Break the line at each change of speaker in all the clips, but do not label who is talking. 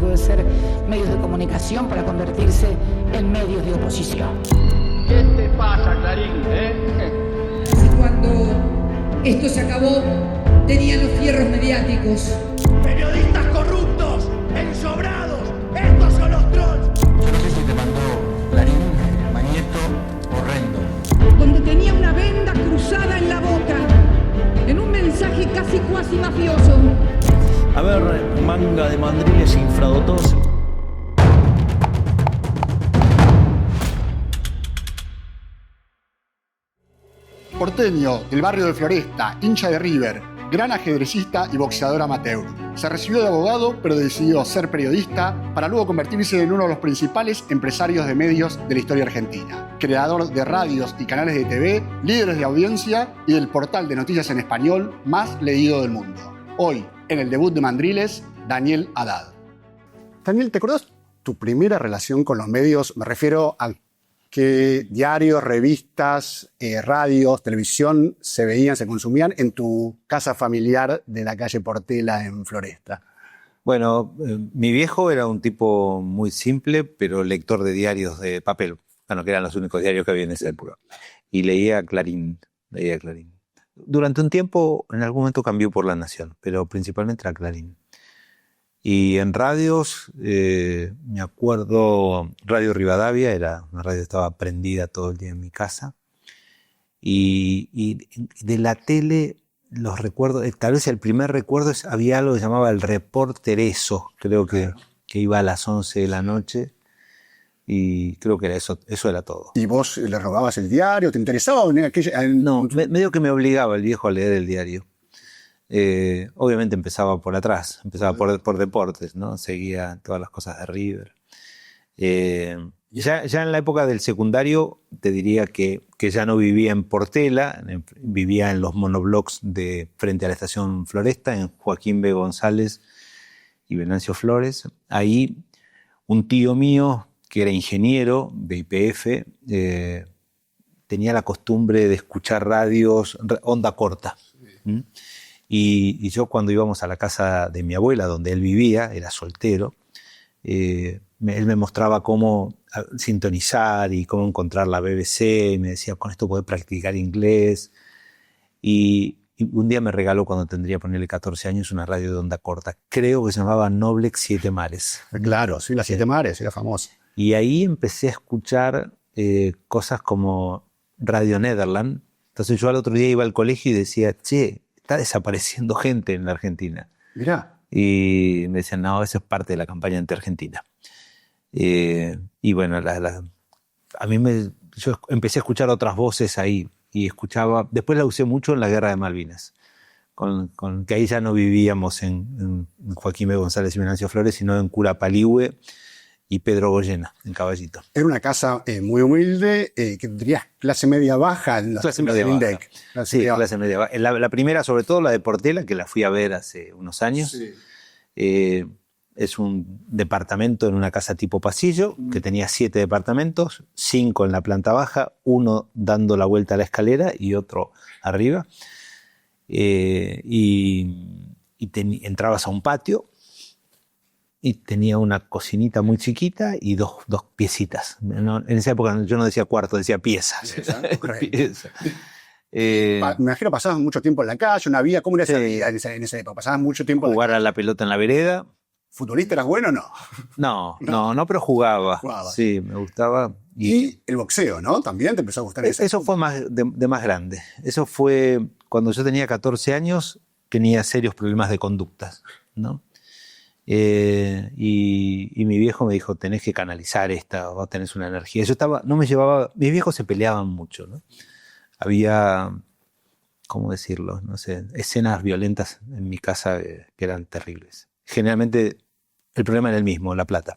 dejando de ser medios de comunicación para convertirse en medios de oposición.
¿Qué te pasa, Clarín?
Y cuando esto se acabó, tenían los fierros mediáticos.
¡Periodistas corruptos! ¡Ensobrados! ¡Estos son los trolls!
Yo no sé si te mandó Clarín, Mañeto o Rendo.
Donde tenía una venda cruzada en la boca, en un mensaje casi cuasi mafioso.
A ver, manga de mandriles infradotados.
Porteño, del barrio de Floresta, hincha de River, gran ajedrecista y boxeador amateur. Se recibió de abogado, pero decidió ser periodista para luego convertirse en uno de los principales empresarios de medios de la historia argentina. Creador de radios y canales de TV, líderes de audiencia y del portal de noticias en español más leído del mundo. Hoy, en el debut de Mandriles, Daniel Haddad. Daniel, ¿te acordás tu primera relación con los medios? Me refiero a qué diarios, revistas, radios, televisión se veían, se consumían en tu casa familiar de la calle Portela en Floresta.
Bueno, mi viejo era un tipo muy simple, pero lector de diarios de papel. Bueno, que eran los únicos diarios que había en esa época. Y leía Clarín. Durante un tiempo, en algún momento cambió por La Nación, pero principalmente era Clarín. Y en radios, me acuerdo, Radio Rivadavia, era una radio que estaba prendida todo el día en mi casa. Y de la tele, los recuerdos, tal vez el primer recuerdo había algo que se llamaba el Reportereso, creo que iba a las 11 de la noche. Y creo que era eso era todo.
¿Y vos le robabas el diario? ¿Te interesaba?
No, medio que me obligaba el viejo a leer el diario. Obviamente empezaba por atrás, empezaba por deportes, ¿no? Seguía todas las cosas de River. Ya en la época del secundario te diría que ya no vivía en Portela, vivía en los monoblocks de frente a la estación Floresta, en Joaquín B. González y Venancio Flores. Ahí un tío mío, que era ingeniero de YPF, tenía la costumbre de escuchar radios onda corta. ¿Mm? Y yo cuando íbamos a la casa de mi abuela, donde él vivía, era soltero, él me mostraba cómo sintonizar y cómo encontrar la BBC, y me decía, con esto podés practicar inglés. Y un día me regaló, cuando tendría, ponerle 14 años, una radio de onda corta. Creo que se llamaba Noblex Siete Mares.
Claro, sí, la Siete Mares, era famosa.
Y ahí empecé a escuchar cosas como Radio Nederland. Entonces yo al otro día iba al colegio y decía, che, está desapareciendo gente en la Argentina.
Mirá.
Y me decían, no, eso es parte de la campaña anti-argentina. Y bueno, yo empecé a escuchar otras voces ahí y escuchaba, después la usé mucho en la Guerra de Malvinas, que ahí ya no vivíamos en Joaquín B. González y Venancio Flores, sino en Curapaligue y Pedro Goyena, en Caballito.
Era una casa muy humilde, que tendrías clase media baja.
Clase media baja. Clase media baja. La primera, sobre todo, la de Portela, que la fui a ver hace unos años. Sí. Es un departamento en una casa tipo pasillo, que tenía 7 departamentos, 5 en la planta baja, 1 dando la vuelta a la escalera y otro arriba. Entrabas a un patio, y tenía una cocinita muy chiquita y dos piecitas. En esa época yo no decía cuarto, decía piezas. Pieza.
Me imagino pasabas mucho tiempo en la calle, una vida. ¿Cómo era esa vida en esa época? ¿Pasabas mucho tiempo
jugar a la pelota en la vereda?
¿Futbolista eras bueno o no?
No, pero jugaba. Sí, me gustaba.
Y el boxeo, ¿no? También te empezó a gustar eso.
Eso fue de más grande. Eso fue cuando yo tenía 14 años, tenía serios problemas de conductas, ¿no? Y mi viejo me dijo, tenés que canalizar esta, vos tenés una energía. Mis viejos se peleaban mucho, ¿no? Había, ¿cómo decirlo? No sé, escenas violentas en mi casa que eran terribles. Generalmente el problema era el mismo, la plata.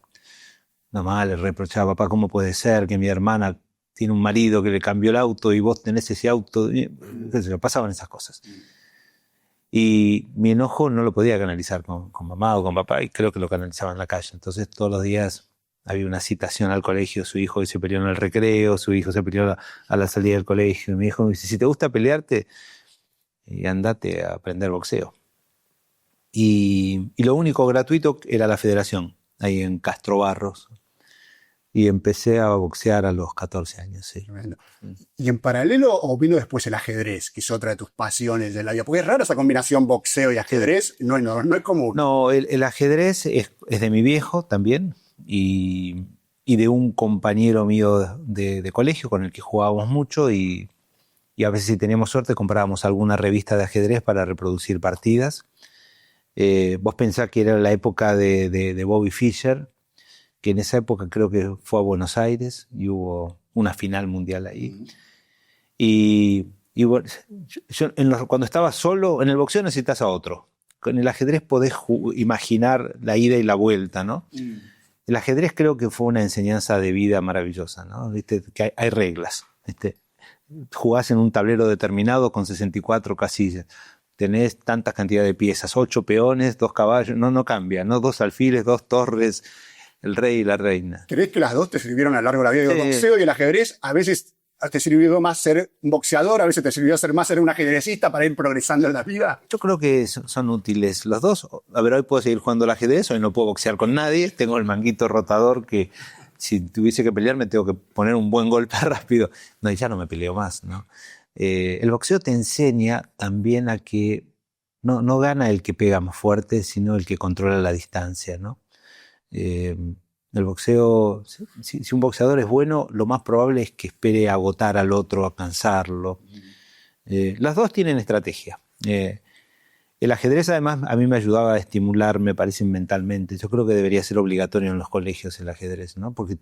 Mamá le reprochaba, papá, ¿cómo puede ser que mi hermana tiene un marido que le cambió el auto y vos tenés ese auto? Pasaban esas cosas. Y mi enojo no lo podía canalizar con mamá o con papá, y creo que lo canalizaba en la calle. Entonces todos los días había una citación al colegio, su hijo se peleó en el recreo, su hijo se peleó a la salida del colegio. Y mi hijo me dice, si te gusta pelearte, andate a aprender boxeo. Y lo único gratuito era la federación. ahí en Castro Barros. Y empecé a boxear a los 14 años, sí.
Tremendo. ¿Y en paralelo o vino después el ajedrez, que es otra de tus pasiones de la vida? Porque es raro esa combinación boxeo y ajedrez, no es común.
No, el ajedrez es de mi viejo también y de un compañero mío de colegio con el que jugábamos mucho y a veces, si teníamos suerte, comprábamos alguna revista de ajedrez para reproducir partidas. Vos pensás que era la época de Bobby Fischer, que en esa época creo que fue a Buenos Aires y hubo una final mundial ahí. Y bueno, cuando estaba solo, en el boxeo necesitas a otro. Con el ajedrez podés imaginar la ida y la vuelta, ¿no? El ajedrez creo que fue una enseñanza de vida maravillosa, ¿no? ¿Viste? Que hay reglas. ¿Viste? Jugás en un tablero determinado con 64 casillas. Tenés tantas cantidades de piezas, 8 peones, 2 caballos, no cambia, ¿no? 2 alfiles, 2 torres, el rey y la reina.
¿Crees que las dos te sirvieron a lo largo de la vida? El boxeo y el ajedrez, a veces te sirvió más ser un boxeador, a veces te sirvió más ser un ajedrecista para ir progresando en la vida.
Yo creo que son útiles los dos. A ver, hoy puedo seguir jugando al ajedrez, hoy no puedo boxear con nadie, tengo el manguito rotador que si tuviese que pelear me tengo que poner un buen golpe rápido. No, y ya no me peleo más, ¿no? El boxeo te enseña también a que no gana el que pega más fuerte, sino el que controla la distancia, ¿no? El boxeo, si un boxeador es bueno, lo más probable es que espere agotar al otro, a cansarlo. Las dos tienen estrategia. El ajedrez, además, a mí me ayudaba a estimular, me parece, mentalmente. Yo creo que debería ser obligatorio en los colegios el ajedrez, ¿no? Porque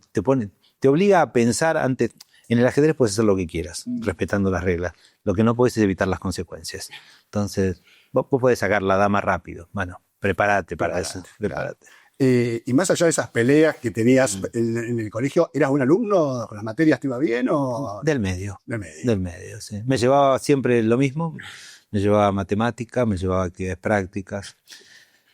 te obliga a pensar antes. En el ajedrez puedes hacer lo que quieras, respetando las reglas. Lo que no puedes es evitar las consecuencias. Entonces, vos podés sacar la dama rápido. Bueno, prepárate para eso. Prepárate.
Y más allá de esas peleas que tenías en el colegio, ¿eras un alumno? ¿Con las materias te iba bien o...?
Del medio.
Del medio,
Sí. Me llevaba siempre lo mismo. Me llevaba matemática, me llevaba actividades prácticas.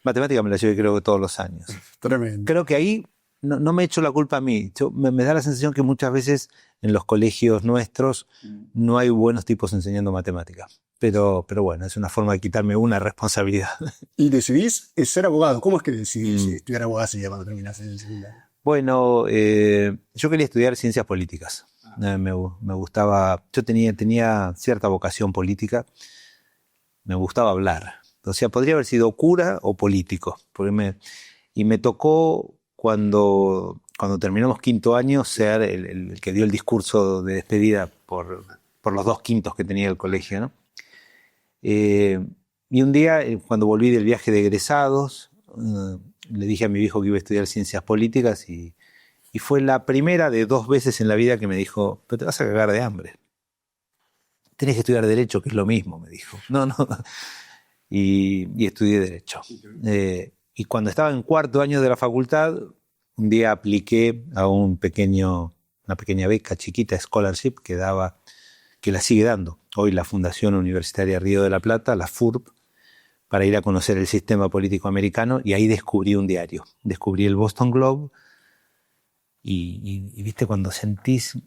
Matemática me la llevé creo que todos los años.
Tremendo.
Creo que ahí no me echo la culpa a mí. Me da la sensación que muchas veces en los colegios nuestros no hay buenos tipos enseñando matemática. Pero bueno, es una forma de quitarme una responsabilidad.
Y decidís ser abogado. ¿Cómo es que decidís estudiar abogacía cuando terminaste en el secundario?
Bueno, yo quería estudiar ciencias políticas. Me gustaba, yo tenía cierta vocación política. Me gustaba hablar. O sea, podría haber sido cura o político. Y me tocó cuando terminamos quinto año ser el que dio el discurso de despedida por los 2 quintos que tenía el colegio, ¿no? Y un día, cuando volví del viaje de egresados, le dije a mi viejo que iba a estudiar ciencias políticas y fue la primera de 2 veces en la vida que me dijo, pero te vas a cagar de hambre. Tenés que estudiar Derecho, que es lo mismo, me dijo. No. Y estudié Derecho. Y cuando estaba en 4º año de la facultad, un día apliqué a una pequeña beca chiquita, scholarship, que la sigue dando hoy la Fundación Universitaria Río de la Plata, la FURB, para ir a conocer el sistema político americano, y ahí descubrí un diario. Descubrí el Boston Globe y viste, cuando sentís...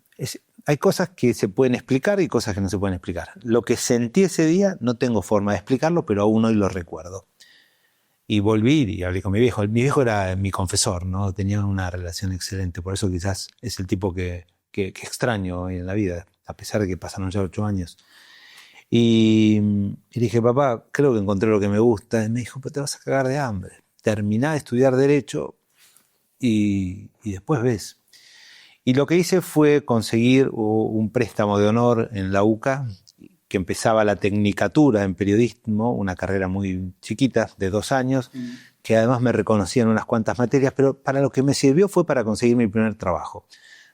Hay cosas que se pueden explicar y cosas que no se pueden explicar. Lo que sentí ese día no tengo forma de explicarlo, pero aún hoy lo recuerdo. Y volví y hablé con mi viejo. Mi viejo era mi confesor, ¿no? Tenía una relación excelente, por eso quizás es el tipo que extraño hoy en la vida, a pesar de que pasaron ya 8 años. Y le dije, papá, creo que encontré lo que me gusta. Y me dijo, pero te vas a cagar de hambre. Terminá de estudiar Derecho y después ves. Y lo que hice fue conseguir un préstamo de honor en la UCA, que empezaba la tecnicatura en periodismo, una carrera muy chiquita, de 2 años, que además me reconocían unas cuantas materias, pero para lo que me sirvió fue para conseguir mi primer trabajo.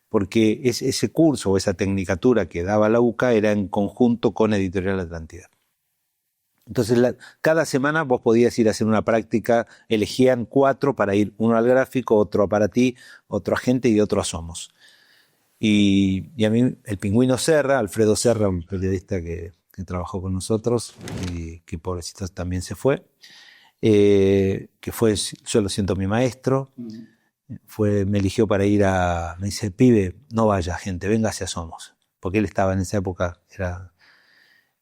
Porque ese curso o esa tecnicatura que daba la UCA era en conjunto con Editorial Atlántida. Entonces, cada semana vos podías ir a hacer una práctica, elegían 4 para ir, uno al gráfico, otro para ti, otro a gente y otro a Somos. Y a mí, el Pingüino Serra, Alfredo Serra, un periodista que trabajó con nosotros y que pobrecito también se fue, que fue, yo lo siento, mi maestro, me eligió para ir me dice, pibe, no vaya gente, venga hacia Somos, porque él estaba en esa época,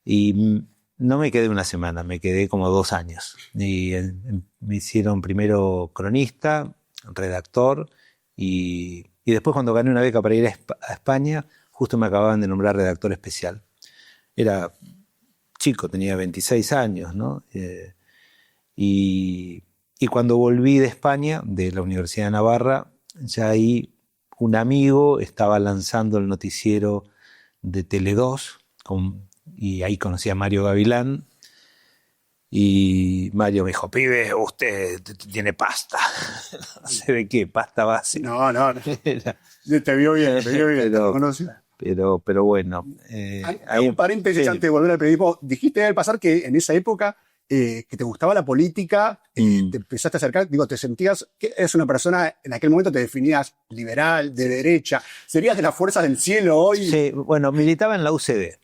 y no me quedé una semana, me quedé como 2 años, y me hicieron primero cronista, redactor, y después cuando gané una beca para ir a España, justo me acababan de nombrar redactor especial. Era chico, tenía 26 años, ¿no? Y cuando volví de España, de la Universidad de Navarra, ya ahí un amigo estaba lanzando el noticiero de Tele2, y ahí conocí a Mario Gavilán, y Mario me dijo, pibe, usted tiene pasta. No sé de qué, pasta base.
No. Te vio bien.
Pero bueno.
Hay un paréntesis antes de volver al periodismo. Dijiste al pasar que en esa época que te gustaba la política, te empezaste a acercar, te sentías que eres una persona, en aquel momento te definías liberal, de derecha, serías de las fuerzas del cielo hoy.
Sí, bueno, militaba en la UCD.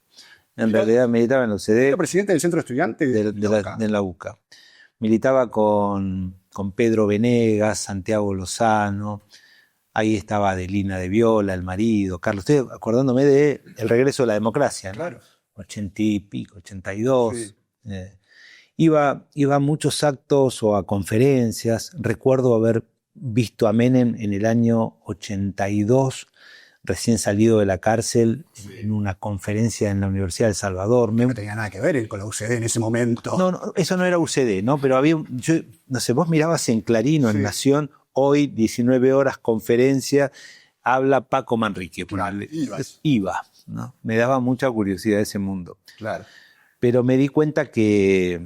En realidad militaba en la UCD.
¿Era presidente del centro de estudiantes?
De la UCA. Militaba con Pedro Venegas, Santiago Lozano. Ahí estaba Adelina de Viola, el marido, Carlos. Estoy acordándome de El regreso de la democracia, ¿no? Claro. 80 y pico, 82. Sí. Iba a muchos actos o a conferencias. Recuerdo haber visto a Menem en el año 82, recién salido de la cárcel, en una conferencia en la Universidad de El Salvador.
No tenía nada que ver con la UCD en ese momento.
No, eso no era UCD, ¿no? Pero había, no sé, vos mirabas en Clarín o en Nación, hoy, 19 horas, conferencia, habla Paco Manrique. Iba, ¿no? Me daba mucha curiosidad ese mundo.
Claro.
Pero me di cuenta que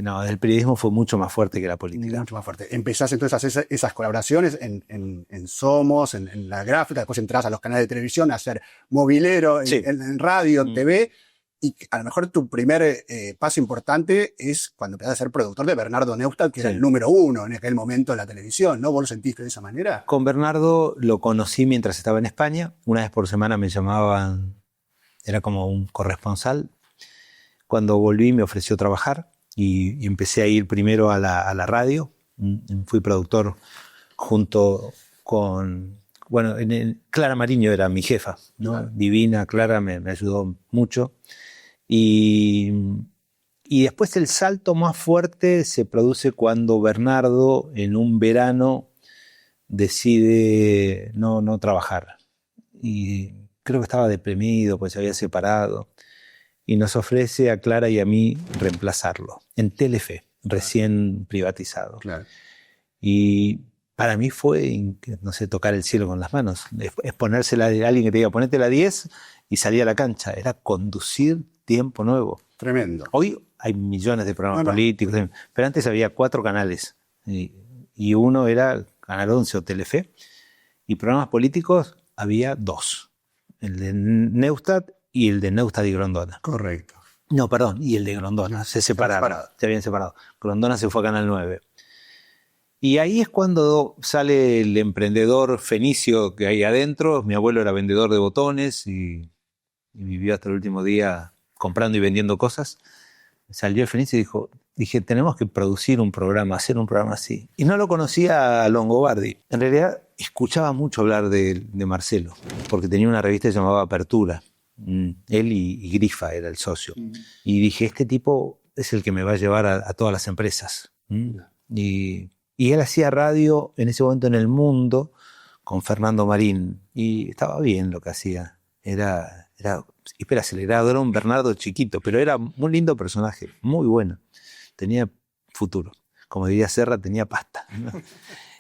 no, el periodismo fue mucho más fuerte que la política.
Mucho más fuerte. Empezás entonces a hacer esas colaboraciones en Somos, en la gráfica, después entras a los canales de televisión a hacer movilero, en radio, en TV, y a lo mejor tu primer paso importante es cuando empezás a ser productor de Bernardo Neustadt, que era el número 1 en aquel momento en la televisión, ¿no? ¿Vos lo sentiste de esa manera?
Con Bernardo lo conocí mientras estaba en España. Una vez por semana me llamaban, era como un corresponsal. Cuando volví me ofreció trabajar. Y empecé a ir primero a la radio. Fui productor junto con... Bueno, Clara Mariño era mi jefa, ¿no? Claro. Divina, Clara me ayudó mucho. Y después el salto más fuerte se produce cuando Bernardo, en un verano, decide no trabajar. Y creo que estaba deprimido, pues se había separado. Y nos ofrece a Clara y a mí reemplazarlo en Telefe, recién privatizado. Claro. Y para mí fue, no sé, tocar el cielo con las manos. Es ponérsela a alguien que te diga, ponete la 10 y salir a la cancha. Era conducir Tiempo Nuevo.
Tremendo.
Hoy hay millones de programas políticos, pero antes había 4 canales. Y uno era Canal 11 o Telefe. Y programas políticos había 2. El de Neustadt y el de Neustadt y Grondona.
Correcto.
No, perdón, y el de Grondona. Se separaron. Se habían separado. Grondona se fue a Canal 9. Y ahí es cuando sale el emprendedor fenicio que hay adentro. Mi abuelo era vendedor de botones y vivió hasta el último día comprando y vendiendo cosas. Salió el fenicio y dije, tenemos que producir un programa, hacer un programa así. Y no lo conocía a Longobardi. En realidad escuchaba mucho hablar de Marcelo, porque tenía una revista que se llamaba Apertura. Él y Grifa era el socio. Y dije, este tipo es el que me va a llevar a todas las empresas. Y él hacía radio en ese momento en El Mundo con Fernando Marín. Y estaba bien lo que hacía. Era hiperacelerado, era un Bernardo chiquito, pero era un lindo personaje, muy bueno. Tenía futuro. Como diría Serra, tenía pasta, ¿no?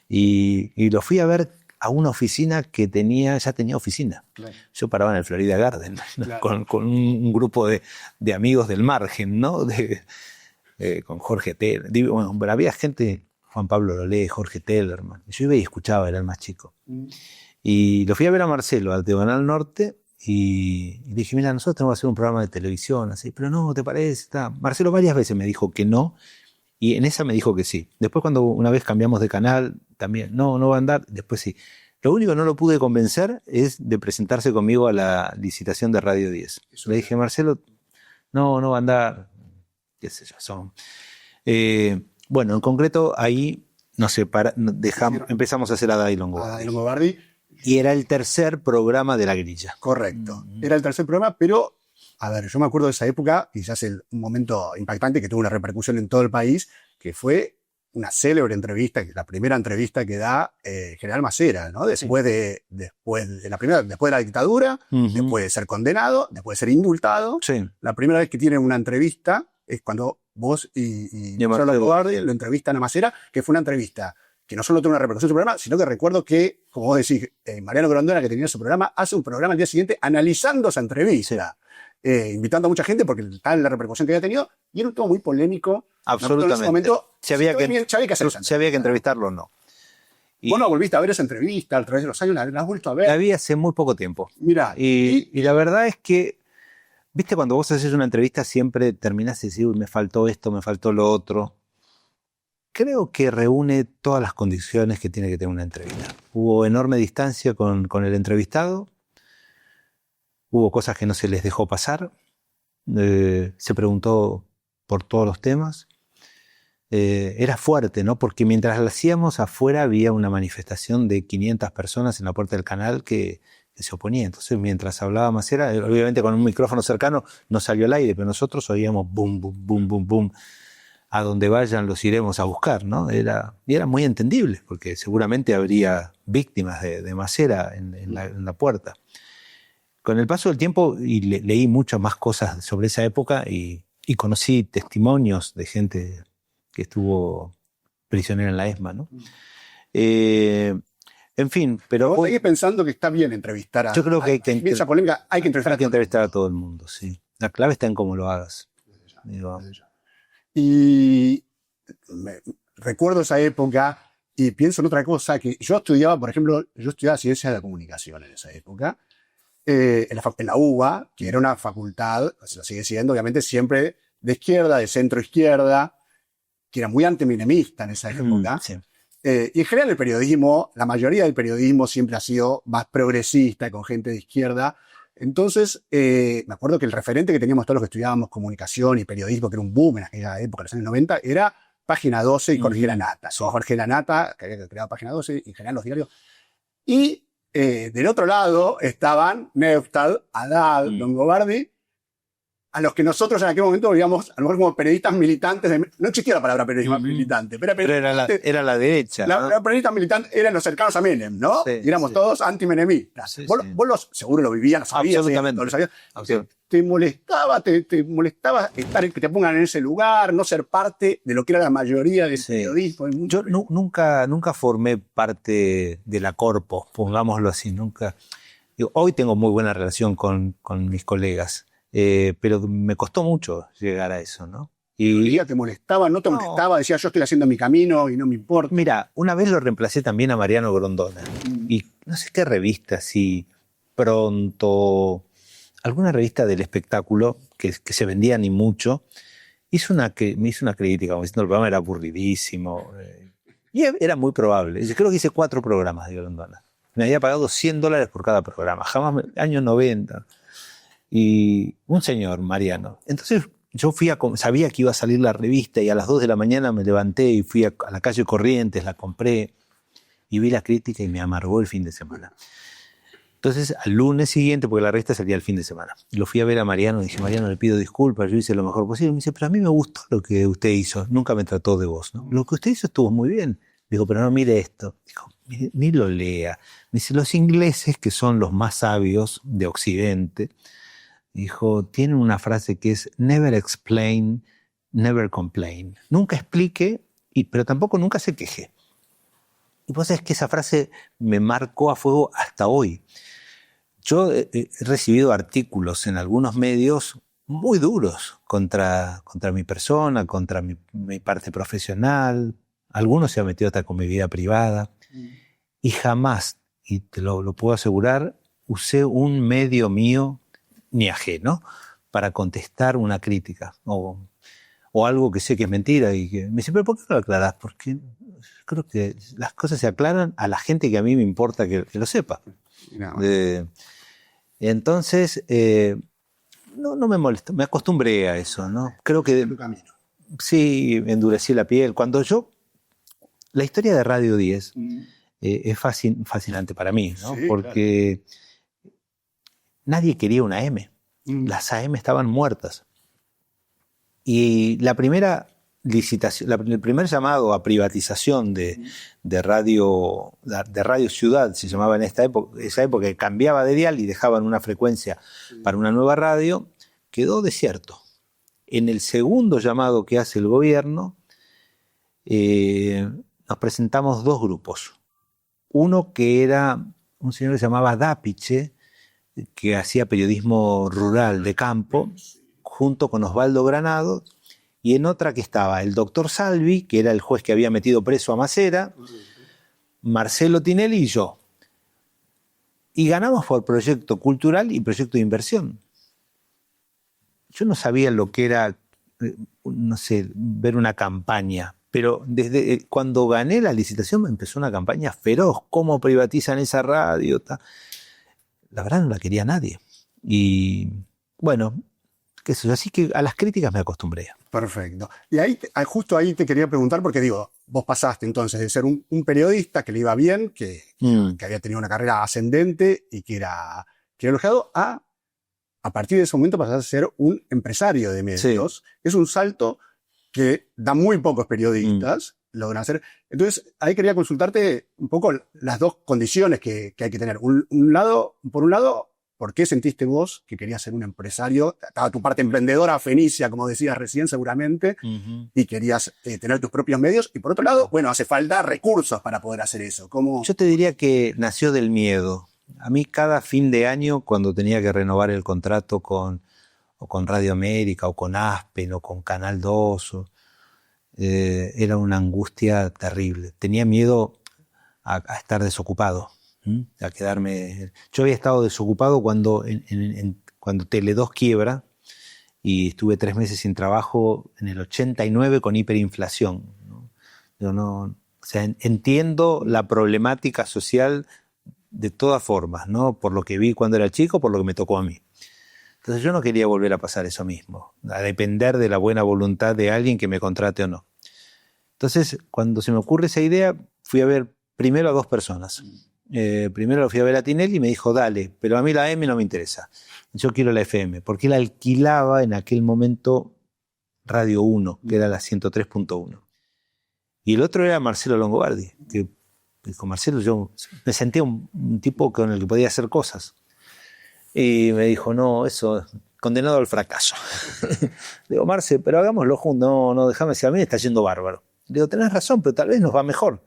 Y lo fui a ver a una oficina que ya tenía oficina. Claro. Yo paraba en el Florida Garden, ¿no? Claro. con un grupo de amigos del margen, ¿no? Con Jorge Teller. Bueno, había gente, Juan Pablo Lolé, Jorge Tellerman. Yo iba y escuchaba, era el más chico. Y lo fui a ver a Marcelo, al Diagonal Norte, y dije, mira, nosotros tenemos que hacer un programa de televisión, así, pero no, ¿te parece? Marcelo varias veces me dijo que no, y en esa me dijo que sí. Después cuando una vez cambiamos de canal, también, no va a andar, después sí. Lo único que no lo pude convencer es de presentarse conmigo a la licitación de Radio 10. Le dije, Marcelo, no va a andar, qué sé yo, bueno, en concreto ahí empezamos a hacer a Day Longobardi. Y era el tercer programa de La Grilla.
Correcto. Era el tercer programa, pero, a ver, yo me acuerdo de esa época, quizás un momento impactante que tuvo una repercusión en todo el país, que fue
una célebre entrevista, la primera entrevista que da General Masera, ¿no? Después de la dictadura, después de ser condenado, después de ser indultado.
Sí.
La primera vez que tienen una entrevista es cuando vos y Marcelo Longobardi lo entrevistan a Masera, que fue una entrevista que no solo tuvo una repercusión en su programa, sino que recuerdo que, como vos decís, Mariano Grondona, que tenía su programa, hace un programa al día siguiente analizando esa entrevista. Invitando a mucha gente porque tal la repercusión que había tenido, y era un tema muy polémico.
Absolutamente.
En ese momento,
se había que
entrevistarlo
o no.
Vos no volviste a ver esa entrevista a través de los años, la has vuelto a ver.
La vi hace muy poco tiempo.
Mirá.
Y la verdad es que, viste, cuando vos haces una entrevista siempre terminás de decir, me faltó esto, me faltó lo otro. Creo que reúne todas las condiciones que tiene que tener una entrevista. Hubo enorme distancia con el entrevistado. Hubo cosas que no se les dejó pasar. Se preguntó por todos los temas. Era fuerte, ¿no? Porque mientras la hacíamos, afuera había una manifestación de 500 personas en la puerta del canal que se oponía. Entonces, mientras hablaba Masera, obviamente con un micrófono cercano no salió al aire, pero nosotros oíamos boom, boom, boom, boom, boom. A donde vayan los iremos a buscar, ¿no? Y era muy entendible, porque seguramente habría víctimas de Masera en la puerta. Con el paso del tiempo y leí muchas más cosas sobre esa época y conocí testimonios de gente que estuvo prisionera en la ESMA, ¿no? En fin, pero...
¿Vos seguís pensando que está bien entrevistar a...
Yo creo que
esa polémica hay que
entrevistar a todo el mundo, sí. La clave está en cómo lo hagas.
Y recuerdo esa época y pienso en otra cosa, que yo estudiaba, por ejemplo, Ciencias de la Comunicación en esa época, en la UBA, que era una facultad, se lo sigue siendo, obviamente, siempre de izquierda, de centro izquierda, que era muy antiminemista en esa época.
Sí.
Y en general el periodismo, la mayoría del periodismo siempre ha sido más progresista, con gente de izquierda. Entonces, me acuerdo que el referente que teníamos todos los que estudiábamos comunicación y periodismo, que era un boom en aquella época, en los años 90, era Página 12 y Jorge Lanata. Jorge Lanata, que había creado Página 12 y en general los diarios. Y del otro lado estaban Neustad, Haddad, Longobardi, a los que nosotros en aquel momento veíamos, a lo mejor como periodistas militantes, no existía la palabra periodismo militante, pero
era la derecha.
Los periodistas militantes eran los cercanos a Menem, ¿no?
Sí,
y éramos todos antimenemistas.
Sí,
vos seguro lo vivías, lo sabías.
Absolutamente.
Lo sabías. Te molestaba estar, que te pongan en ese lugar, no ser parte de lo que era la mayoría del periodismo.
Yo nunca formé parte de la corpo, pongámoslo así, nunca. Hoy tengo muy buena relación con mis colegas. Pero me costó mucho llegar a eso, ¿no?
Y ¿te molestaba? ¿No te molestaba? Decía, yo estoy haciendo mi camino y no me importa.
Mira, una vez lo reemplacé también a Mariano Grondona. Y no sé qué revista, si Pronto, alguna revista del espectáculo que se vendía ni mucho, me hizo una crítica, como diciendo el programa era aburridísimo. Y era muy probable. Yo creo que hice 4 programas de Grondona. Me había pagado $100 por cada programa. Jamás, años 90. Y un señor, Mariano. Entonces yo sabía que iba a salir la revista y a las 2 de la mañana me levanté y fui a la calle Corrientes, la compré y vi la crítica y me amargó el fin de semana. Entonces al lunes siguiente, porque la revista salía el fin de semana, lo fui a ver a Mariano y dije, Mariano, le pido disculpas, yo hice lo mejor posible. Me dice, pero a mí me gustó lo que usted hizo, nunca me trató de vos, ¿no? Lo que usted hizo estuvo muy bien. Digo, pero no mire esto. Dijo, ni lo lea. Me dice, los ingleses, que son los más sabios de Occidente, dijo, tienen una frase que es never explain, never complain. Nunca explique, pero tampoco nunca se queje. Y vos sabés que esa frase me marcó a fuego hasta hoy. Yo he recibido artículos en algunos medios muy duros contra mi persona, contra mi parte profesional. Algunos se han metido hasta con mi vida privada. Y jamás, y te lo puedo asegurar, usé un medio mío ni ajeno para contestar una crítica o algo que sé que es mentira y que me dice, pero ¿por qué no lo aclarás? Porque creo que las cosas se aclaran a la gente que a mí me importa que lo sepa. Entonces no me molesta, me acostumbré a eso, ¿no? Creo que sí, endurecí la piel. La historia de Radio 10 es fascinante para mí, ¿no? Sí, porque nadie quería una AM. Las AM estaban muertas. Y la primera licitación, el primer llamado a privatización de Radio Ciudad, se llamaba en esa época, que cambiaba de dial y dejaban una frecuencia para una nueva radio, quedó desierto. En el segundo llamado que hace el gobierno, nos presentamos 2 grupos. Uno que era un señor que se llamaba Dapiche, que hacía periodismo rural de campo, junto con Osvaldo Granado, y en otra que estaba el doctor Salvi, que era el juez que había metido preso a Macera, Marcelo Tinelli y yo. Y ganamos por proyecto cultural y proyecto de inversión. Yo no sabía lo que era, no sé, ver una campaña, pero desde cuando gané la licitación empezó una campaña feroz. ¿Cómo privatizan esa radio? La verdad no la quería nadie. Y bueno, qué sé yo, así que a las críticas me acostumbré.
Perfecto. Y ahí, justo ahí te quería preguntar, porque digo, vos pasaste entonces de ser un periodista que le iba bien, que había tenido una carrera ascendente y que era elogiado, a partir de ese momento pasaste a ser un empresario de medios. Sí. Es un salto que da muy pocos periodistas logran hacer. Entonces, ahí quería consultarte un poco las 2 condiciones que hay que tener. Por un lado, ¿por qué sentiste vos que querías ser un empresario? Estaba tu parte emprendedora, fenicia, como decías recién, seguramente, y querías tener tus propios medios. Y por otro lado, bueno, hace falta recursos para poder hacer eso. ¿Cómo?
Yo te diría que nació del miedo. A mí cada fin de año, cuando tenía que renovar el contrato con Radio América, o con Aspen, o con Canal 2, era una angustia terrible. Tenía miedo a estar desocupado. A quedarme. Yo había estado desocupado cuando Tele2 quiebra y estuve 3 meses sin trabajo en el 89 con hiperinflación, ¿no? Yo o sea, entiendo la problemática social de todas formas, ¿no? Por lo que vi cuando era chico, por lo que me tocó a mí. Entonces yo no quería volver a pasar eso mismo, a depender de la buena voluntad de alguien que me contrate o no. Entonces, cuando se me ocurre esa idea, fui a ver primero a 2 personas. Primero lo fui a ver a Tinelli y me dijo, dale, pero a mí la M no me interesa. Yo quiero la FM, porque él alquilaba en aquel momento Radio 1, que era la 103.1. Y el otro era Marcelo Longobardi, que con Marcelo yo me sentía un tipo con el que podía hacer cosas. Y me dijo, no, eso, condenado al fracaso. Digo, Marce, pero hagámoslo juntos. No, déjame, si a mí me está yendo bárbaro. Digo, tenés razón, pero tal vez nos va mejor.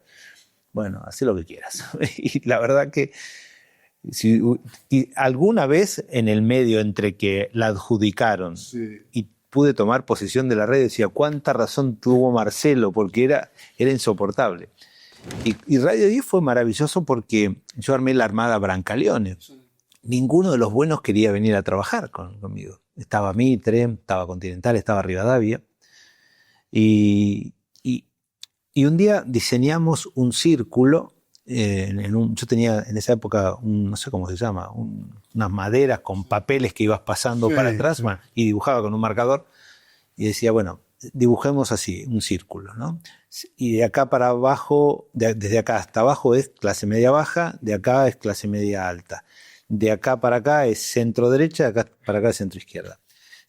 Bueno, haz lo que quieras. Y la verdad que si alguna vez en el medio entre que la adjudicaron y pude tomar posesión de la red, decía, cuánta razón tuvo Marcelo, porque era insoportable. Y Radio 10 fue maravilloso porque yo armé la Armada Brancaleone. Ninguno de los buenos quería venir a trabajar conmigo. Estaba Mitre, estaba Continental, estaba Rivadavia. Y un día diseñamos un círculo, yo tenía en esa época, no sé cómo se llama, unas maderas con papeles que ibas pasando para atrás, bueno, y dibujaba con un marcador, y decía, bueno, dibujemos así, un círculo, ¿no? Y de acá para abajo, desde acá hasta abajo es clase media baja, de acá es clase media alta, de acá para acá es centro derecha, de acá para acá es centro izquierda.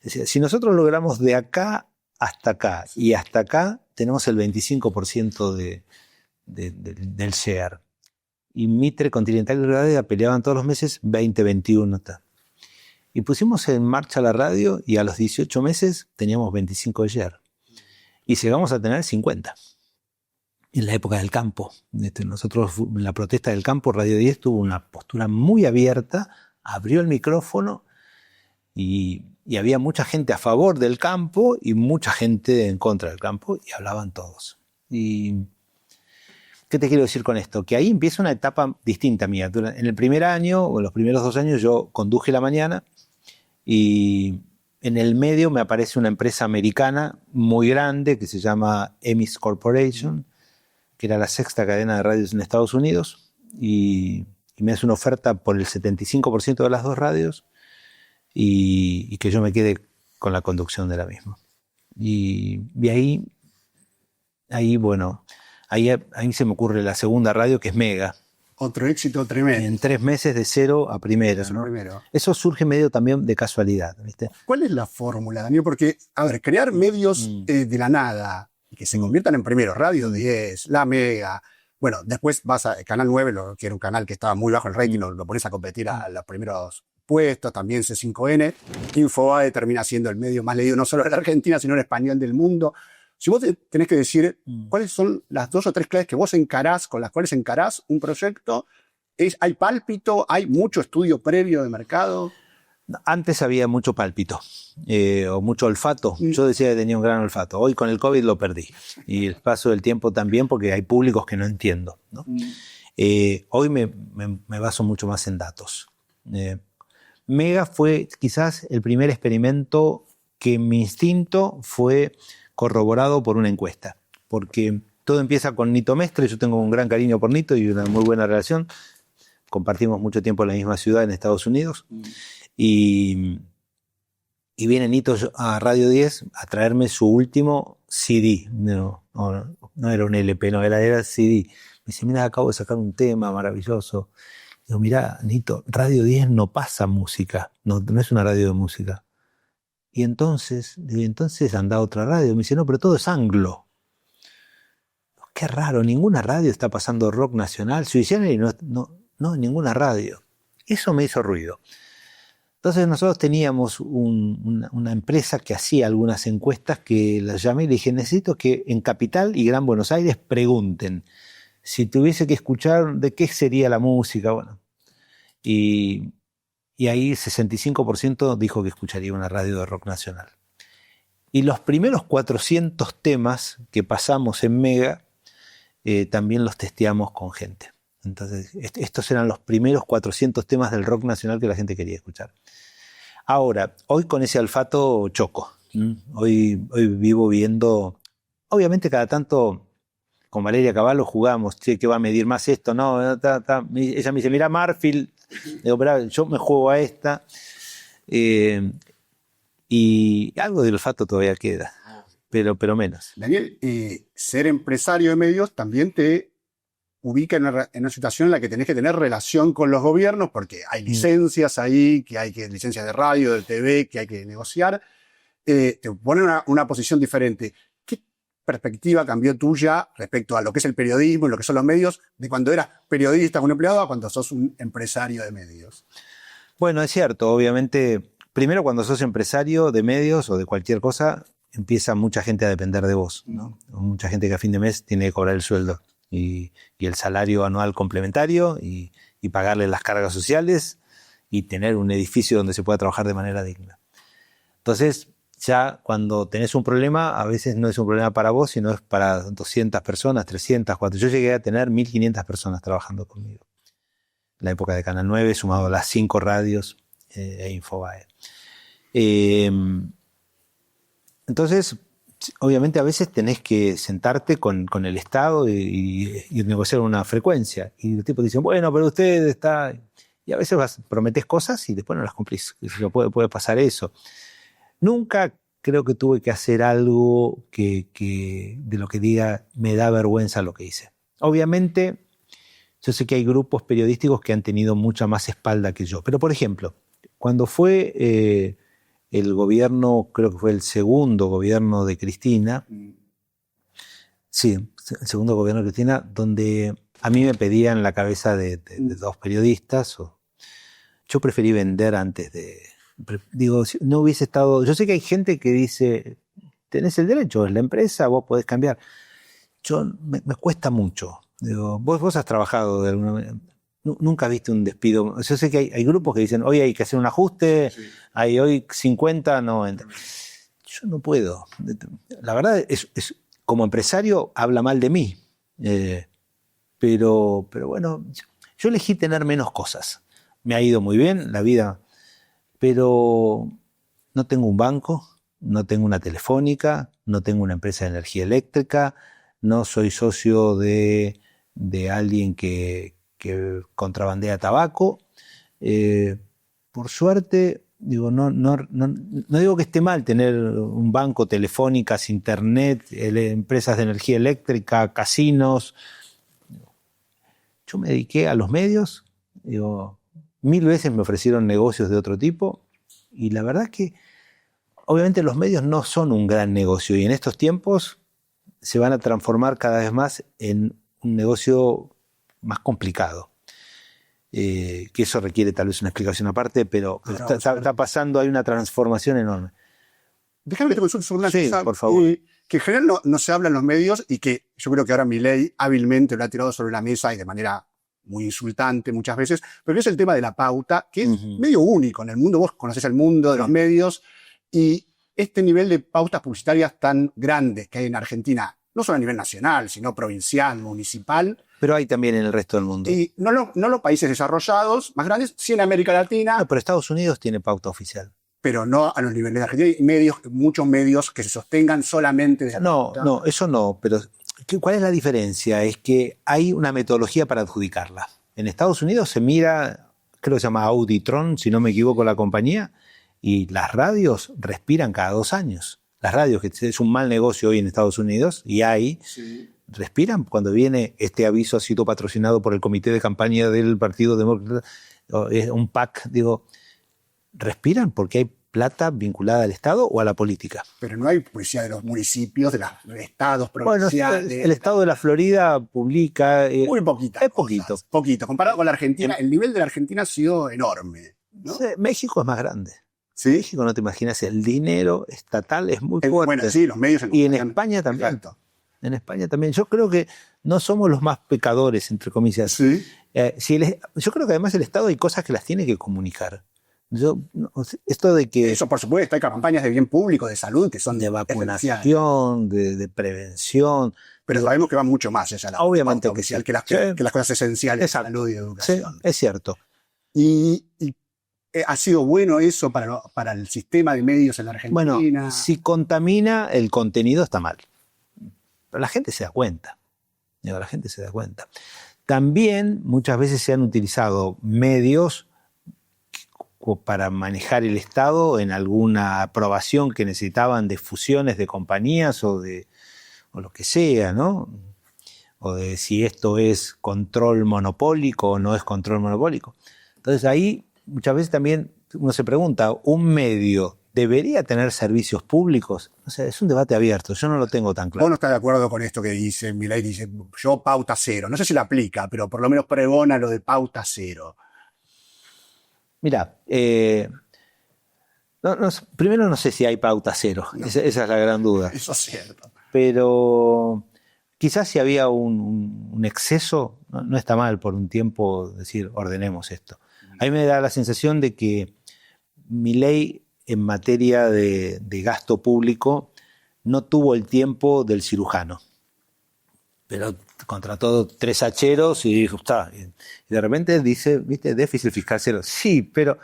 Es decir, si nosotros logramos de acá hasta acá y hasta acá, tenemos el 25% del share. Y Mitre, Continental y Rivadavia peleaban todos los meses 20-21. Y pusimos en marcha la radio y a los 18 meses teníamos 25 de share. Y llegamos a tener 50. En la época del campo. Nosotros, en la protesta del campo, Radio 10 tuvo una postura muy abierta, abrió el micrófono y había mucha gente a favor del campo y mucha gente en contra del campo y hablaban todos. Y ¿qué te quiero decir con esto? Que ahí empieza una etapa distinta mía. En el primer año o en los primeros 2 años yo conduje la mañana y en el medio me aparece una empresa americana muy grande que se llama Emis Corporation, que era la 6ª cadena de radios en Estados Unidos, y me hace una oferta por el 75% de las 2 radios y que yo me quede con la conducción de la misma. Y ahí bueno, ahí se me ocurre la segunda radio, que es Mega.
Otro éxito tremendo.
En 3 meses de 0 a primera, ¿no? Eso surge medio también de casualidad, ¿viste?
¿Cuál es la fórmula, Daniel? Porque, a ver, crear medios de la nada, y que se conviertan en primeros. Radio 10, La Mega. Bueno, después vas a Canal 9, que era un canal que estaba muy bajo el rating, lo pones a competir a los primeros puestos, también C5N. Infobae termina siendo el medio más leído no solo en la Argentina, sino en español del mundo. Si vos tenés que decir cuáles son las 2 o 3 claves que vos encarás, con las cuales encarás un proyecto, ¿hay pálpito? ¿Hay mucho estudio previo de mercado?
Antes había mucho pálpito o mucho olfato. Yo decía que tenía un gran olfato. Hoy con el COVID lo perdí. Y el paso del tiempo también, porque hay públicos que no entiendo, ¿no? Hoy me baso mucho más en datos. Mega fue quizás el primer experimento que mi instinto fue corroborado por una encuesta. Porque todo empieza con Nito Mestre. Yo tengo un gran cariño por Nito y una muy buena relación. Compartimos mucho tiempo en la misma ciudad en Estados Unidos. Y viene Nito a Radio 10 a traerme su último CD. No era un LP, no, era CD. Me dice, mira, acabo de sacar un tema maravilloso. Digo, mira, Nito, Radio 10 no pasa música, no es una radio de música. Y entonces anda a otra radio. Me dice, no, pero todo es anglo. Qué raro, ninguna radio está pasando rock nacional. Sui Generis no, ninguna radio. Eso me hizo ruido. Entonces nosotros teníamos una empresa que hacía algunas encuestas que las llamé y le dije, necesito que en Capital y Gran Buenos Aires pregunten si tuviese que escuchar de qué sería la música. Bueno, y ahí el 65% dijo que escucharía una radio de rock nacional. Y los primeros 400 temas que pasamos en Mega también los testeamos con gente. Entonces, estos eran los primeros 400 temas del rock nacional que la gente quería escuchar. Ahora, hoy con ese olfato choco. Hoy vivo viendo, obviamente cada tanto con Valeria Cavallo jugamos, che, ¿qué va a medir más esto? No, ella me dice, mira Marfield, digo, pero yo me juego a esta. Y algo del olfato todavía queda, pero menos.
Daniel, ser empresario de medios también te ubica en una situación en la que tenés que tener relación con los gobiernos, porque hay licencias ahí, licencias de radio, de TV, que hay que negociar. Te pone una posición diferente. ¿Qué perspectiva cambió tuya respecto a lo que es el periodismo y lo que son los medios, de cuando eras periodista, un empleado, a cuando sos un empresario de medios?
Bueno, es cierto, obviamente, primero cuando sos empresario de medios o de cualquier cosa, empieza mucha gente a depender de vos, ¿no? Mucha gente que a fin de mes tiene que cobrar el sueldo. Y el salario anual complementario y pagarle las cargas sociales y tener un edificio donde se pueda trabajar de manera digna. Entonces, ya cuando tenés un problema, a veces no es un problema para vos, sino es para 200 personas, 300, 400. Yo llegué a tener 1.500 personas trabajando conmigo. En la época de Canal 9, sumado a las 5 radios e Infobae. Entonces, obviamente a veces tenés que sentarte con el Estado y negociar una frecuencia. Y los tipos dicen, bueno, pero usted está... Y a veces prometés cosas y después no las cumplís. Puede pasar eso. Nunca creo que tuve que hacer algo que de lo que diga me da vergüenza lo que hice. Obviamente, yo sé que hay grupos periodísticos que han tenido mucha más espalda que yo. Pero, por ejemplo, cuando fue... el gobierno, creo que fue el segundo gobierno de Cristina, sí, el segundo gobierno de Cristina, donde a mí me pedían la cabeza de 2 periodistas. Yo preferí vender antes de... Digo, si no hubiese estado... Yo sé que hay gente que dice, tenés el derecho, es la empresa, vos podés cambiar. Me cuesta mucho. Digo, vos has trabajado de alguna manera... Nunca viste un despido. Yo sé que hay grupos que dicen, hoy hay que hacer un ajuste, sí. Hay hoy 50, 90. Yo no puedo. La verdad, como empresario habla mal de mí. Pero bueno, yo elegí tener menos cosas. Me ha ido muy bien la vida, pero no tengo un banco, no tengo una telefónica, no tengo una empresa de energía eléctrica, no soy socio de alguien que contrabandea tabaco. Por suerte, digo, no digo que esté mal tener un banco, telefónicas, internet, empresas de energía eléctrica, casinos. Yo me dediqué a los medios, digo, 1000 veces me ofrecieron negocios de otro tipo y la verdad es que obviamente los medios no son un gran negocio y en estos tiempos se van a transformar cada vez más en un negocio más complicado. Que eso requiere tal vez una explicación aparte, pero está pasando, hay una transformación enorme.
Déjame que te consulte sobre una cosa,
por favor.
Que en general no se habla en los medios y que yo creo que ahora Milei hábilmente lo ha tirado sobre la mesa y de manera muy insultante muchas veces, pero es el tema de la pauta, que es medio único en el mundo. Vos conocés el mundo de los medios y este nivel de pautas publicitarias tan grandes que hay en Argentina, no solo a nivel nacional, sino provincial, municipal.
Pero hay también en el resto del mundo.
Y no los países desarrollados más grandes, sí en América Latina.
No, pero Estados Unidos tiene pauta oficial.
Pero no a los niveles de Argentina. Hay muchos medios que se sostengan solamente de esa pauta.
No, eso no. Pero ¿cuál es la diferencia? Es que hay una metodología para adjudicarla. En Estados Unidos se mira, creo que se llama Auditron, si no me equivoco la compañía, y las radios respiran cada 2 años. Las radios, que es un mal negocio hoy en Estados Unidos, y respiran cuando viene este aviso, ha sido patrocinado por el comité de campaña del Partido Demócrata, un PAC, respiran porque hay plata vinculada al Estado o a la política.
Pero no hay publicidad de los municipios, de los estados provinciales.
Bueno, el Estado de la Florida publica...
muy poquita.
Es poquito.
Poquito. Comparado con la Argentina, el nivel de la Argentina ha sido enorme, ¿no?
México es más grande.
¿Sí?
México, no te imaginas, el dinero estatal es muy fuerte.
Bueno, sí, los medios...
Y en España también.
Exacto.
En España también. Yo creo que no somos los más pecadores, entre comillas.
Sí.
Yo creo que además el Estado hay cosas que las tiene que comunicar. Esto de que...
Eso, por supuesto, hay campañas de bien público, de salud, que son
de vacunación, de prevención.
Pero sabemos que va mucho más allá la
obviamente
oficial, que las cosas esenciales de salud y educación.
Sí, es cierto.
Y ¿ha sido bueno eso para el sistema de medios en la Argentina?
Bueno, si contamina, el contenido está mal. Pero la gente se da cuenta. La gente se da cuenta. También muchas veces se han utilizado medios para manejar el Estado en alguna aprobación que necesitaban de fusiones de compañías o lo que sea, ¿no? O de si esto es control monopólico o no es control monopólico. Entonces ahí muchas veces también uno se pregunta, ¿un medio debería tener servicios públicos? O sea, es un debate abierto, yo no lo tengo tan claro.
¿Vos no estás de acuerdo con esto que dice Milei? Dice, yo pauta cero. No sé si la aplica, pero por lo menos pregona lo de pauta cero.
Mirá, primero no sé si hay pauta cero, esa es la gran duda.
Eso es cierto.
Pero quizás si había un exceso, no está mal por un tiempo decir, ordenemos esto. A mí me da la sensación de que Milei en materia de gasto público no tuvo el tiempo del cirujano. Pero contrató 3 hacheros y dijo, está. Y de repente dice, ¿viste? Déficit fiscal cero. Sí, pero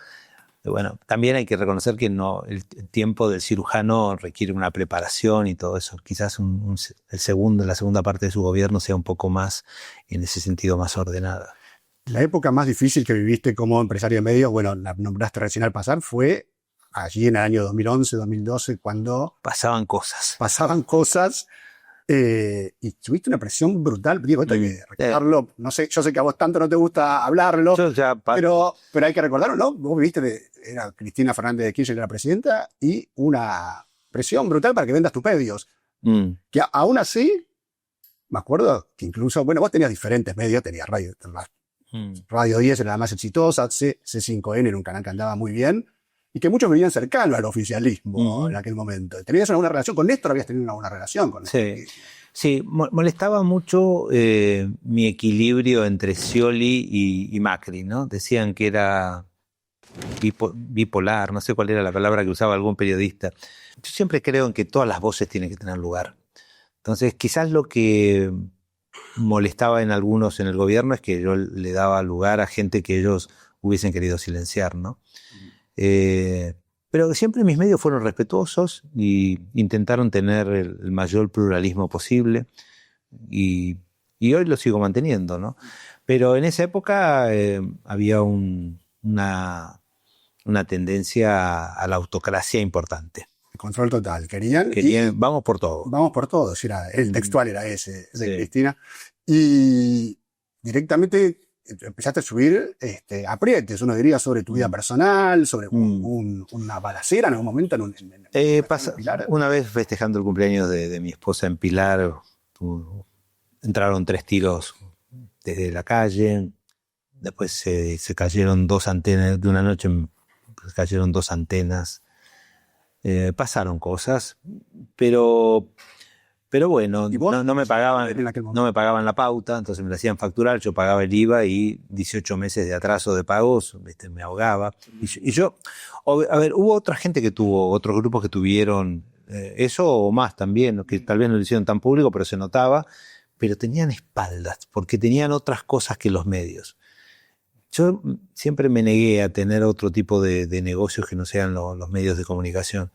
bueno, también hay que reconocer que no, el tiempo del cirujano requiere una preparación y todo eso. Quizás la segunda parte de su gobierno sea un poco más, en ese sentido, más ordenada.
La época más difícil que viviste como empresario de medios, bueno, la nombraste recién al pasar, fue allí en el año 2011, 2012, cuando...
Pasaban cosas.
Y tuviste una presión brutal. Digo, esto hay que recordarlo. No sé, yo sé que a vos tanto no te gusta hablarlo, pero hay que recordarlo, ¿no? Vos viviste, era Cristina Fernández de Kirchner la presidenta, y una presión brutal para que vendas tus medios. Que aún así, me acuerdo que incluso, bueno, vos tenías diferentes medios, tenías Radio 10 era la más exitosa, C5N era un canal que andaba muy bien, y que muchos vivían cercano al oficialismo en aquel momento. ¿Tenías alguna relación con Néstor? ¿Habías tenido alguna relación con Néstor?
Sí, molestaba mucho mi equilibrio entre Scioli y Macri, ¿no? Decían que era bipolar, no sé cuál era la palabra que usaba algún periodista. Yo siempre creo en que todas las voces tienen que tener lugar. Entonces, quizás lo que molestaba en algunos en el gobierno es que yo le daba lugar a gente que ellos hubiesen querido silenciar, ¿no? Pero siempre mis medios fueron respetuosos y intentaron tener el mayor pluralismo posible y hoy lo sigo manteniendo, ¿no? Pero en esa época había una tendencia a la autocracia importante.
Control total. Querían
vamos por todo.
Vamos por todo. El textual era ese de Cristina. Y directamente empezaste a subir aprietes, uno diría, sobre tu vida personal, sobre una balacera en algún momento.
Una vez festejando el cumpleaños de mi esposa en Pilar, entraron 3 tiros desde la calle, después se cayeron 2 antenas, de una noche cayeron 2 antenas, pasaron cosas, pero bueno, no me pagaban la pauta, entonces me la hacían facturar, yo pagaba el IVA y 18 meses de atraso de pagos, me ahogaba. Y yo, a ver, hubo otra gente que tuvo, otros grupos que tuvieron eso o más también, que tal vez no lo hicieron tan público, pero se notaba, pero tenían espaldas, porque tenían otras cosas que los medios. Yo siempre me negué a tener otro tipo de negocios que no sean los medios de comunicación.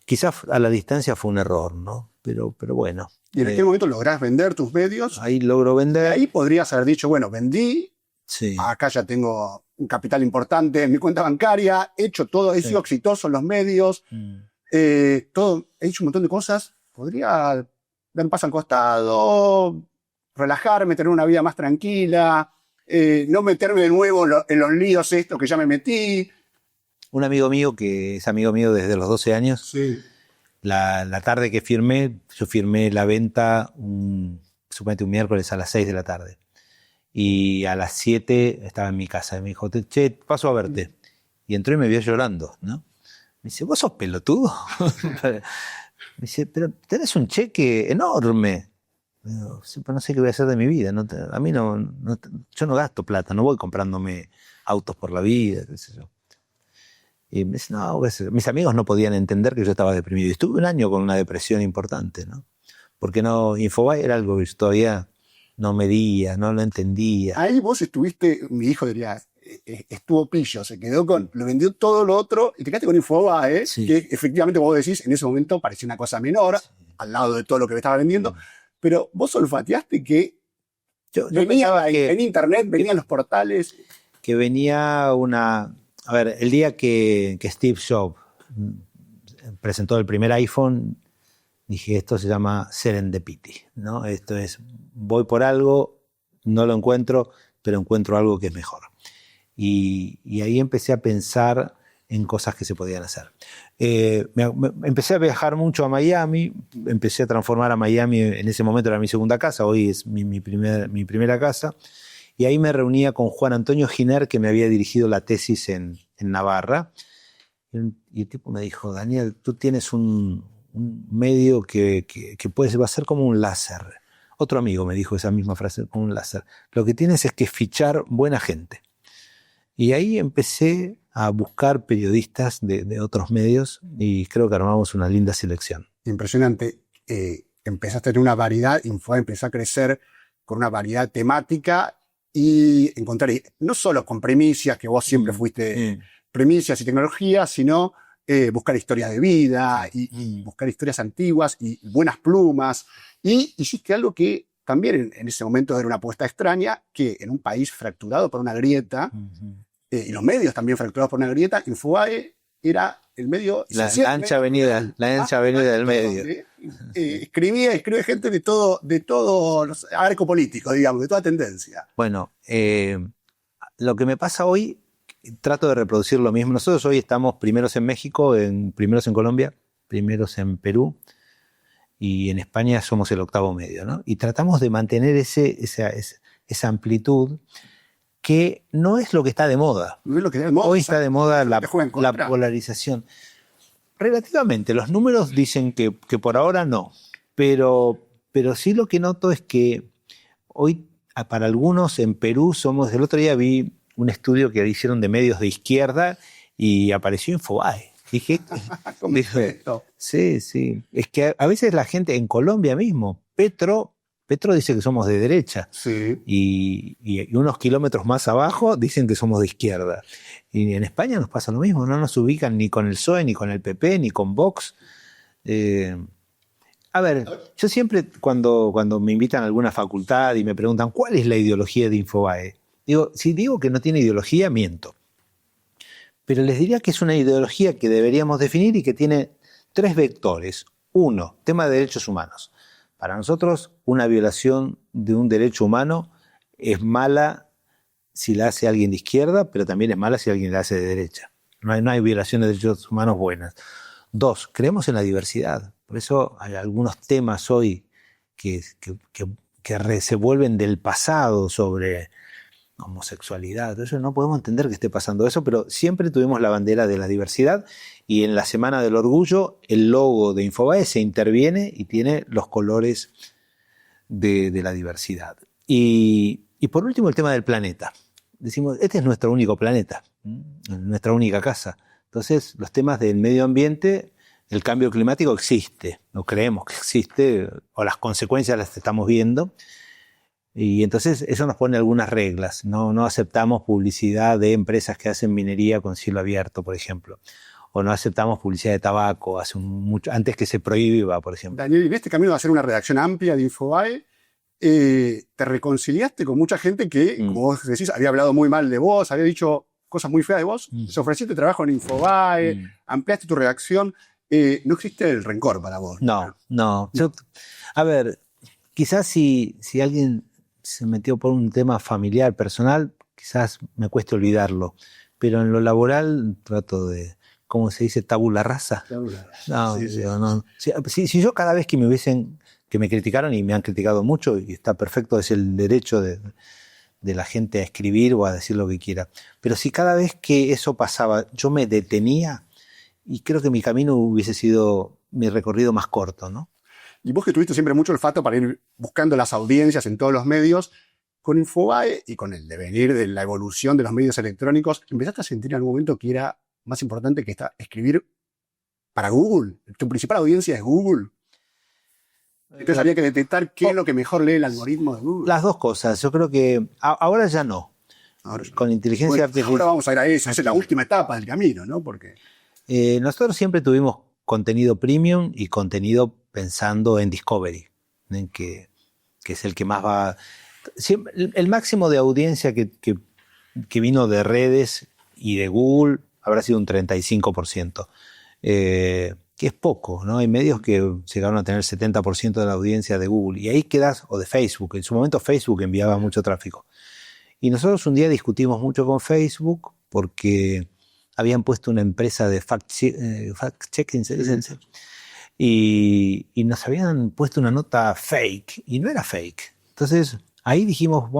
Quizás a la distancia fue un error, ¿no? Pero bueno.
¿Y en aquel momento lográs vender tus medios?
Ahí logro vender.
Ahí podrías haber dicho, bueno, vendí,
sí.
Acá ya tengo un capital importante en mi cuenta bancaria, he hecho todo, he sido exitoso en los medios, he hecho un montón de cosas, podría dar un paso al costado, relajarme, tener una vida más tranquila, no meterme de nuevo en los líos estos que ya me metí.
Un amigo mío que es amigo mío desde los 12 años,
sí.
La tarde que yo firmé la venta, suponete un miércoles a las 6 de la tarde. Y a las 7 estaba en mi casa y me dijo, che, paso a verte. Y entró y me vio llorando, ¿no? Me dice, ¿vos sos pelotudo? Me dice, pero tenés un cheque enorme. Digo, sí, pero no sé qué voy a hacer de mi vida. A mí yo no gasto plata, no voy comprándome autos por la vida, qué sé yo. Y me dice, no, mis amigos no podían entender que yo estaba deprimido. Y estuve un año con una depresión importante, ¿no? Porque Infobae era algo que yo todavía no medía, no lo entendía.
Ahí vos estuviste, mi hijo diría, estuvo pillo, se quedó lo vendió todo lo otro y te quedaste con Infobae, sí. Que efectivamente vos decís, en ese momento parecía una cosa menor, sí. Al lado de todo lo que me estaba vendiendo, pero vos olfateaste que venía en internet, venían los portales.
Que venía A ver, el día que Steve Jobs presentó el primer iPhone, dije, esto se llama serendipity, ¿no? Esto es, voy por algo, no lo encuentro, pero encuentro algo que es mejor. Y ahí empecé a pensar en cosas que se podían hacer. Empecé a viajar mucho a Miami, empecé a transformar a Miami, en ese momento era mi segunda casa, hoy es mi primera casa. Y ahí me reunía con Juan Antonio Giner, que me había dirigido la tesis en Navarra. Y el tipo me dijo, Daniel, tú tienes un medio que va a ser como un láser. Otro amigo me dijo esa misma frase, como un láser. Lo que tienes es que fichar buena gente. Y ahí empecé a buscar periodistas de otros medios y creo que armamos una linda selección.
Impresionante. Empezaste a tener una variedad, Infobae empezó a crecer con una variedad temática y encontrar, no solo con primicias, que vos siempre fuiste primicias y tecnología, sino buscar historias de vida y buscar historias antiguas y buenas plumas. Y hiciste algo que también en ese momento era una apuesta extraña, que en un país fracturado por una grieta, y los medios también fracturados por una grieta, Infobae era el medio...
La ancha avenida del medio.
Escribe gente de todo los arco político, digamos, de toda tendencia.
Bueno, lo que me pasa hoy, trato de reproducir lo mismo. Nosotros hoy estamos primeros en México, primeros en Colombia, primeros en Perú, y en España somos el 8º medio, ¿no? Y tratamos de mantener esa amplitud, que no es lo que está de moda.
No es lo que está de moda.
Hoy está de moda la polarización. Relativamente, los números dicen que por ahora no, pero sí lo que noto es que hoy, para algunos en Perú, el otro día vi un estudio que hicieron de medios de izquierda y apareció Infobae. Dije, sí, es que a veces la gente en Colombia mismo, Petro dice que somos de derecha,
sí.
y unos kilómetros más abajo dicen que somos de izquierda. Y en España nos pasa lo mismo, no nos ubican ni con el PSOE, ni con el PP, ni con Vox. A ver, yo siempre cuando me invitan a alguna facultad y me preguntan ¿cuál es la ideología de Infobae? Si digo que no tiene ideología, miento. Pero les diría que es una ideología que deberíamos definir y que tiene 3 vectores. 1, tema de derechos humanos. Para nosotros, una violación de un derecho humano es mala si la hace alguien de izquierda, pero también es mala si alguien la hace de derecha. No hay violaciones de derechos humanos buenas. 2, creemos en la diversidad. Por eso hay algunos temas hoy que se vuelven del pasado sobre homosexualidad. Entonces no podemos entender que esté pasando eso, pero siempre tuvimos la bandera de la diversidad y en la Semana del Orgullo el logo de Infobae se interviene y tiene los colores de la diversidad. Y por último el tema del planeta. Decimos, este es nuestro único planeta, nuestra única casa. Entonces los temas del medio ambiente, el cambio climático existe, no creemos que existe, o las consecuencias las estamos viendo. Y entonces eso nos pone algunas reglas. No aceptamos publicidad de empresas que hacen minería con cielo abierto, por ejemplo. O no aceptamos publicidad de tabaco antes que se prohíba, por ejemplo.
Daniel, en este camino de hacer una redacción amplia de Infobae, te reconciliaste con mucha gente que, como vos decís, había hablado muy mal de vos, había dicho cosas muy feas de vos, te ofreciste trabajo en Infobae, ampliaste tu redacción. No existe el rencor para vos.
No. A ver, quizás si alguien se metió por un tema familiar, personal, quizás me cueste olvidarlo. Pero en lo laboral trato de, ¿cómo se dice? Tabula rasa. No. Si yo cada vez que me criticaron, y me han criticado mucho, y está perfecto, es el derecho de la gente a escribir o a decir lo que quiera. Pero si cada vez que eso pasaba yo me detenía, y creo que mi camino hubiese sido mi recorrido más corto, ¿no?
Y vos que tuviste siempre mucho olfato para ir buscando las audiencias en todos los medios, con Infobae y con el devenir de la evolución de los medios electrónicos, ¿empezaste a sentir en algún momento que era más importante que escribir para Google? ¿Tu principal audiencia es Google? Entonces había que detectar qué es lo que mejor lee el algoritmo de Google.
Las dos cosas. Yo creo que ahora ya no. Con inteligencia artificial.
Ahora vamos a ir a eso. Esa es la última etapa del camino, ¿no? Porque
nosotros siempre tuvimos contenido premium y contenido pensando en Discovery, que es el que más va. Siempre, el máximo de audiencia que vino de redes y de Google habrá sido un 35%. Que es poco, ¿no? Hay medios que llegaron a tener 70% de la audiencia de Google. Y ahí quedas, o de Facebook. En su momento Facebook enviaba mucho tráfico. Y nosotros un día discutimos mucho con Facebook porque habían puesto una empresa de fact-checking, y nos habían puesto una nota fake, y no era fake. Entonces ahí dijimos,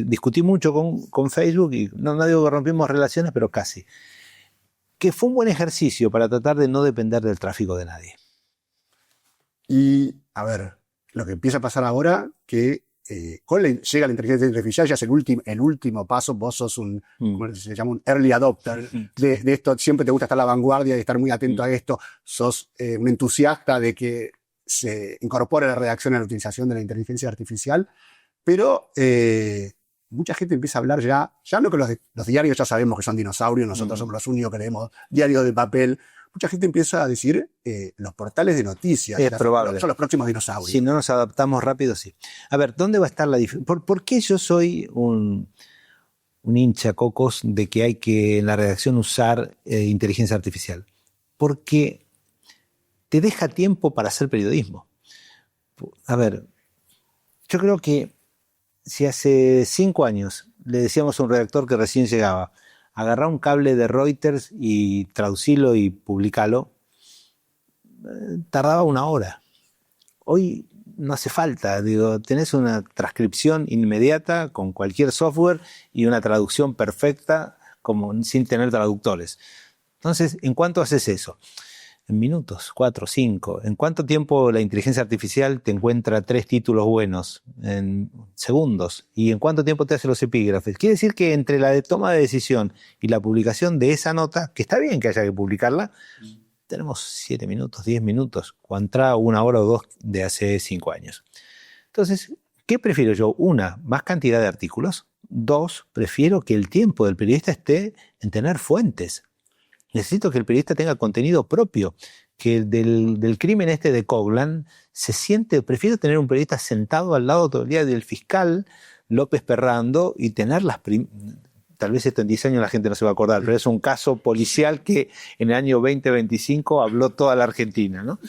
discutí mucho con Facebook, y no digo que rompimos relaciones, pero casi. Que fue un buen ejercicio para tratar de no depender del tráfico de nadie.
Y, a ver, lo que empieza a pasar ahora, que llega la inteligencia artificial, ya es el último paso, vos sos ¿cómo se llama? Un early adopter de esto, siempre te gusta estar a la vanguardia y estar muy atento a esto, sos un entusiasta de que se incorpore la redacción a la utilización de la inteligencia artificial, pero mucha gente empieza a hablar ya no que los diarios ya sabemos que son dinosaurios, nosotros somos los únicos que leemos diarios de papel. Mucha gente empieza a decir los portales de noticias.
Es probable.
Son los próximos dinosaurios.
Si no nos adaptamos rápido, sí. A ver, ¿dónde va a estar la diferencia? ¿Por qué yo soy un hincha cocos de que hay que en la redacción usar inteligencia artificial? Porque te deja tiempo para hacer periodismo. A ver, yo creo que si hace 5 años le decíamos a un redactor que recién llegaba, agarrá un cable de Reuters y traducilo y publicalo, tardaba 1 hora. Hoy no hace falta, tenés una transcripción inmediata con cualquier software y una traducción perfecta sin tener traductores. Entonces, ¿en cuánto haces eso? En minutos, 4, 5. ¿En cuánto tiempo la inteligencia artificial te encuentra 3 títulos buenos? En segundos. ¿Y en cuánto tiempo te hace los epígrafes? Quiere decir que entre la toma de decisión y la publicación de esa nota, que está bien que haya que publicarla, tenemos 7 minutos, 10 minutos, contra 1 hora o 2 de hace 5 años. Entonces, ¿qué prefiero yo? 1, más cantidad de artículos. 2, prefiero que el tiempo del periodista esté en tener fuentes. Necesito que el periodista tenga contenido propio, que del crimen de Coglan prefiero tener un periodista sentado al lado todo el día del fiscal López Perrando y tener tal vez esto en 10 años la gente no se va a acordar, pero es un caso policial que en el año 2025 habló toda la Argentina, ¿no?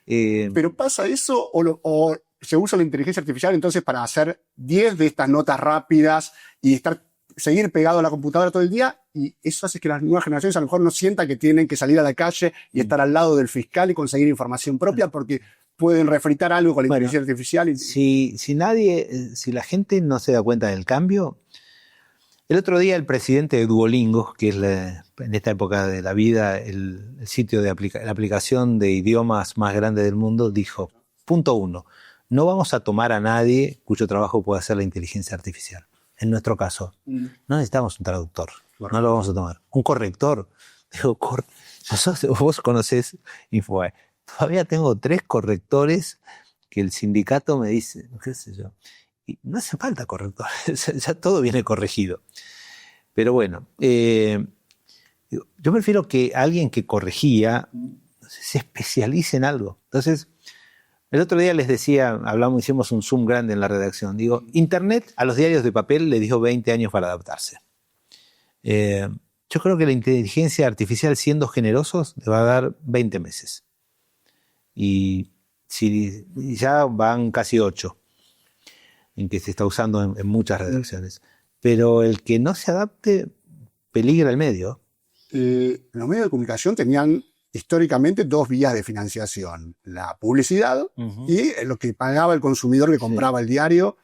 ¿Pero pasa eso o se usa la inteligencia artificial entonces para hacer 10 de estas notas rápidas y estar seguir pegado a la computadora todo el día, y eso hace que las nuevas generaciones a lo mejor no sientan que tienen que salir a la calle y estar al lado del fiscal y conseguir información propia, porque pueden refritar algo con la inteligencia artificial.
Si la gente no se da cuenta del cambio. El otro día el presidente de Duolingo, que es en esta época de la vida el sitio de la aplicación de idiomas más grande del mundo, dijo, punto 1, no vamos a tomar a nadie cuyo trabajo pueda hacer la inteligencia artificial. En nuestro caso, no necesitamos un traductor, no lo vamos a tomar. Un corrector. Digo, vos conocés Infobae. Todavía tengo 3 correctores que el sindicato me dice, qué sé yo. Y no hace falta corrector, ya todo viene corregido. Pero bueno, yo prefiero que alguien que corregía se especialice en algo. Entonces, el otro día les decía, hicimos un Zoom grande en la redacción. Digo, Internet a los diarios de papel le dio 20 años para adaptarse. Yo creo que la inteligencia artificial, siendo generosos, le va a dar 20 meses. Y ya van casi 8. En que se está usando en muchas redacciones. Pero el que no se adapte peligra el medio.
Los medios de comunicación tenían históricamente 2 vías de financiación. La publicidad y lo que pagaba el consumidor que compraba el diario.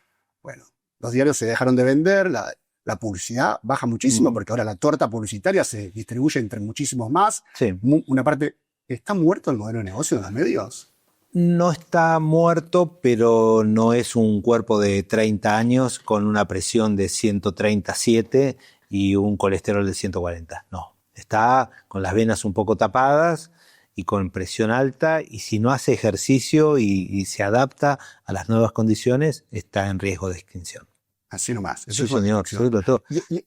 Bueno, los diarios se dejaron de vender, la publicidad baja muchísimo porque ahora la torta publicitaria se distribuye entre muchísimos más.
Sí.
Una parte, ¿está muerto el modelo de negocio de los medios?
No está muerto, pero no es un cuerpo de 30 años con una presión de 137 y un colesterol de 140. No, está con las venas un poco tapadas y con presión alta, y si no hace ejercicio y se adapta a las nuevas condiciones, está en riesgo de extinción.
Así nomás.
Sí, señor.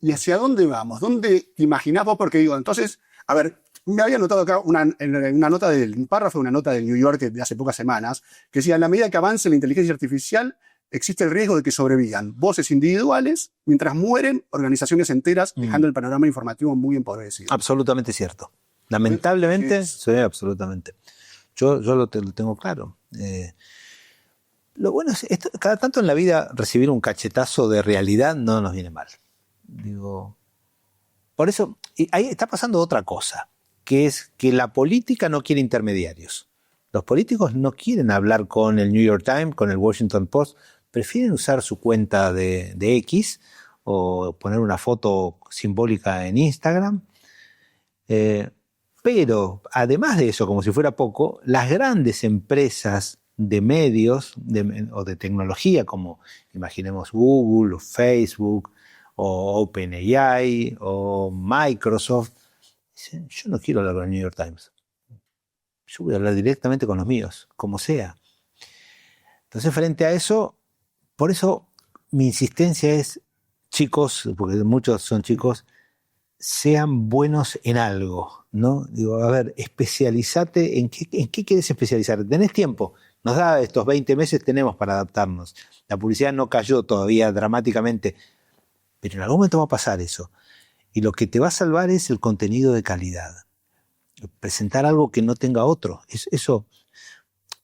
¿Y hacia dónde vamos? ¿Dónde te imaginás vos? Porque digo, entonces, a ver, me había notado acá un párrafo de una nota del New Yorker de hace pocas semanas, que decía, en la medida que avance la inteligencia artificial, existe el riesgo de que sobrevivan voces individuales, mientras mueren organizaciones enteras, dejando el panorama informativo muy empobrecido.
Absolutamente cierto. Lamentablemente, sí, absolutamente. Yo lo tengo claro. Lo bueno es, cada tanto en la vida recibir un cachetazo de realidad no nos viene mal. Digo, por eso, y ahí está pasando otra cosa, que es que la política no quiere intermediarios. Los políticos no quieren hablar con el New York Times, con el Washington Post, prefieren usar su cuenta de X o poner una foto simbólica en Instagram. Pero, además de eso, como si fuera poco, las grandes empresas de medios o de tecnología, como imaginemos Google, o Facebook, o OpenAI, o Microsoft, dicen, yo no quiero hablar con el New York Times. Yo voy a hablar directamente con los míos, como sea. Entonces, frente a eso, por eso mi insistencia es, chicos, porque muchos son chicos, sean buenos en algo, ¿no? Digo, a ver, especializate, ¿en qué quieres especializarte? ¿Tenés tiempo? Nos da estos 20 meses, tenemos para adaptarnos. La publicidad no cayó todavía dramáticamente, pero en algún momento va a pasar eso. Y lo que te va a salvar es el contenido de calidad. Presentar algo que no tenga otro. Eso.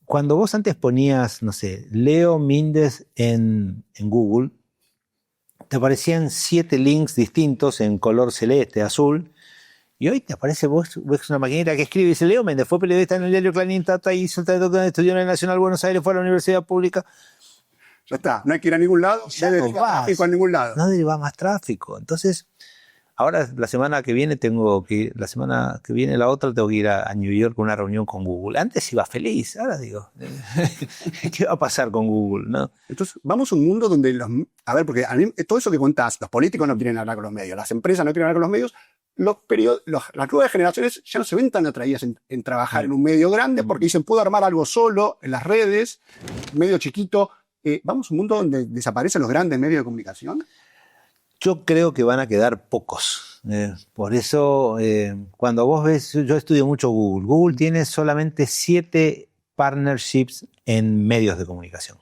Cuando vos antes ponías, no sé, Leo Míndez en Google, te aparecían 7 links distintos en color celeste, azul, y hoy te aparece vos una maquinita que escribe y dice, Leo Méndez fue periodista en el diario Clarín, hizo el doctorado, estudió en el Nacional Buenos Aires, fue a la Universidad Pública.
Ya está, no hay que ir a ningún lado, no debe tráfico a ningún lado.
No deriva más tráfico. Entonces, ahora la semana que viene la otra tengo que ir a New York a una reunión con Google. Antes iba feliz, ahora digo, ¿qué va a pasar con Google? ¿No?
Entonces, vamos a un mundo donde porque a mí todo eso que contás, los políticos no quieren hablar con los medios, las empresas no quieren hablar con los medios, las nuevas generaciones ya no se ven tan atraídas en trabajar en un medio grande porque dicen, puedo armar algo solo en las redes, medio chiquito. ¿Vamos a un mundo donde desaparecen los grandes medios de comunicación?
Yo creo que van a quedar pocos. Por eso, cuando vos ves, yo estudio mucho Google. Google tiene solamente 7 partnerships en medios de comunicación.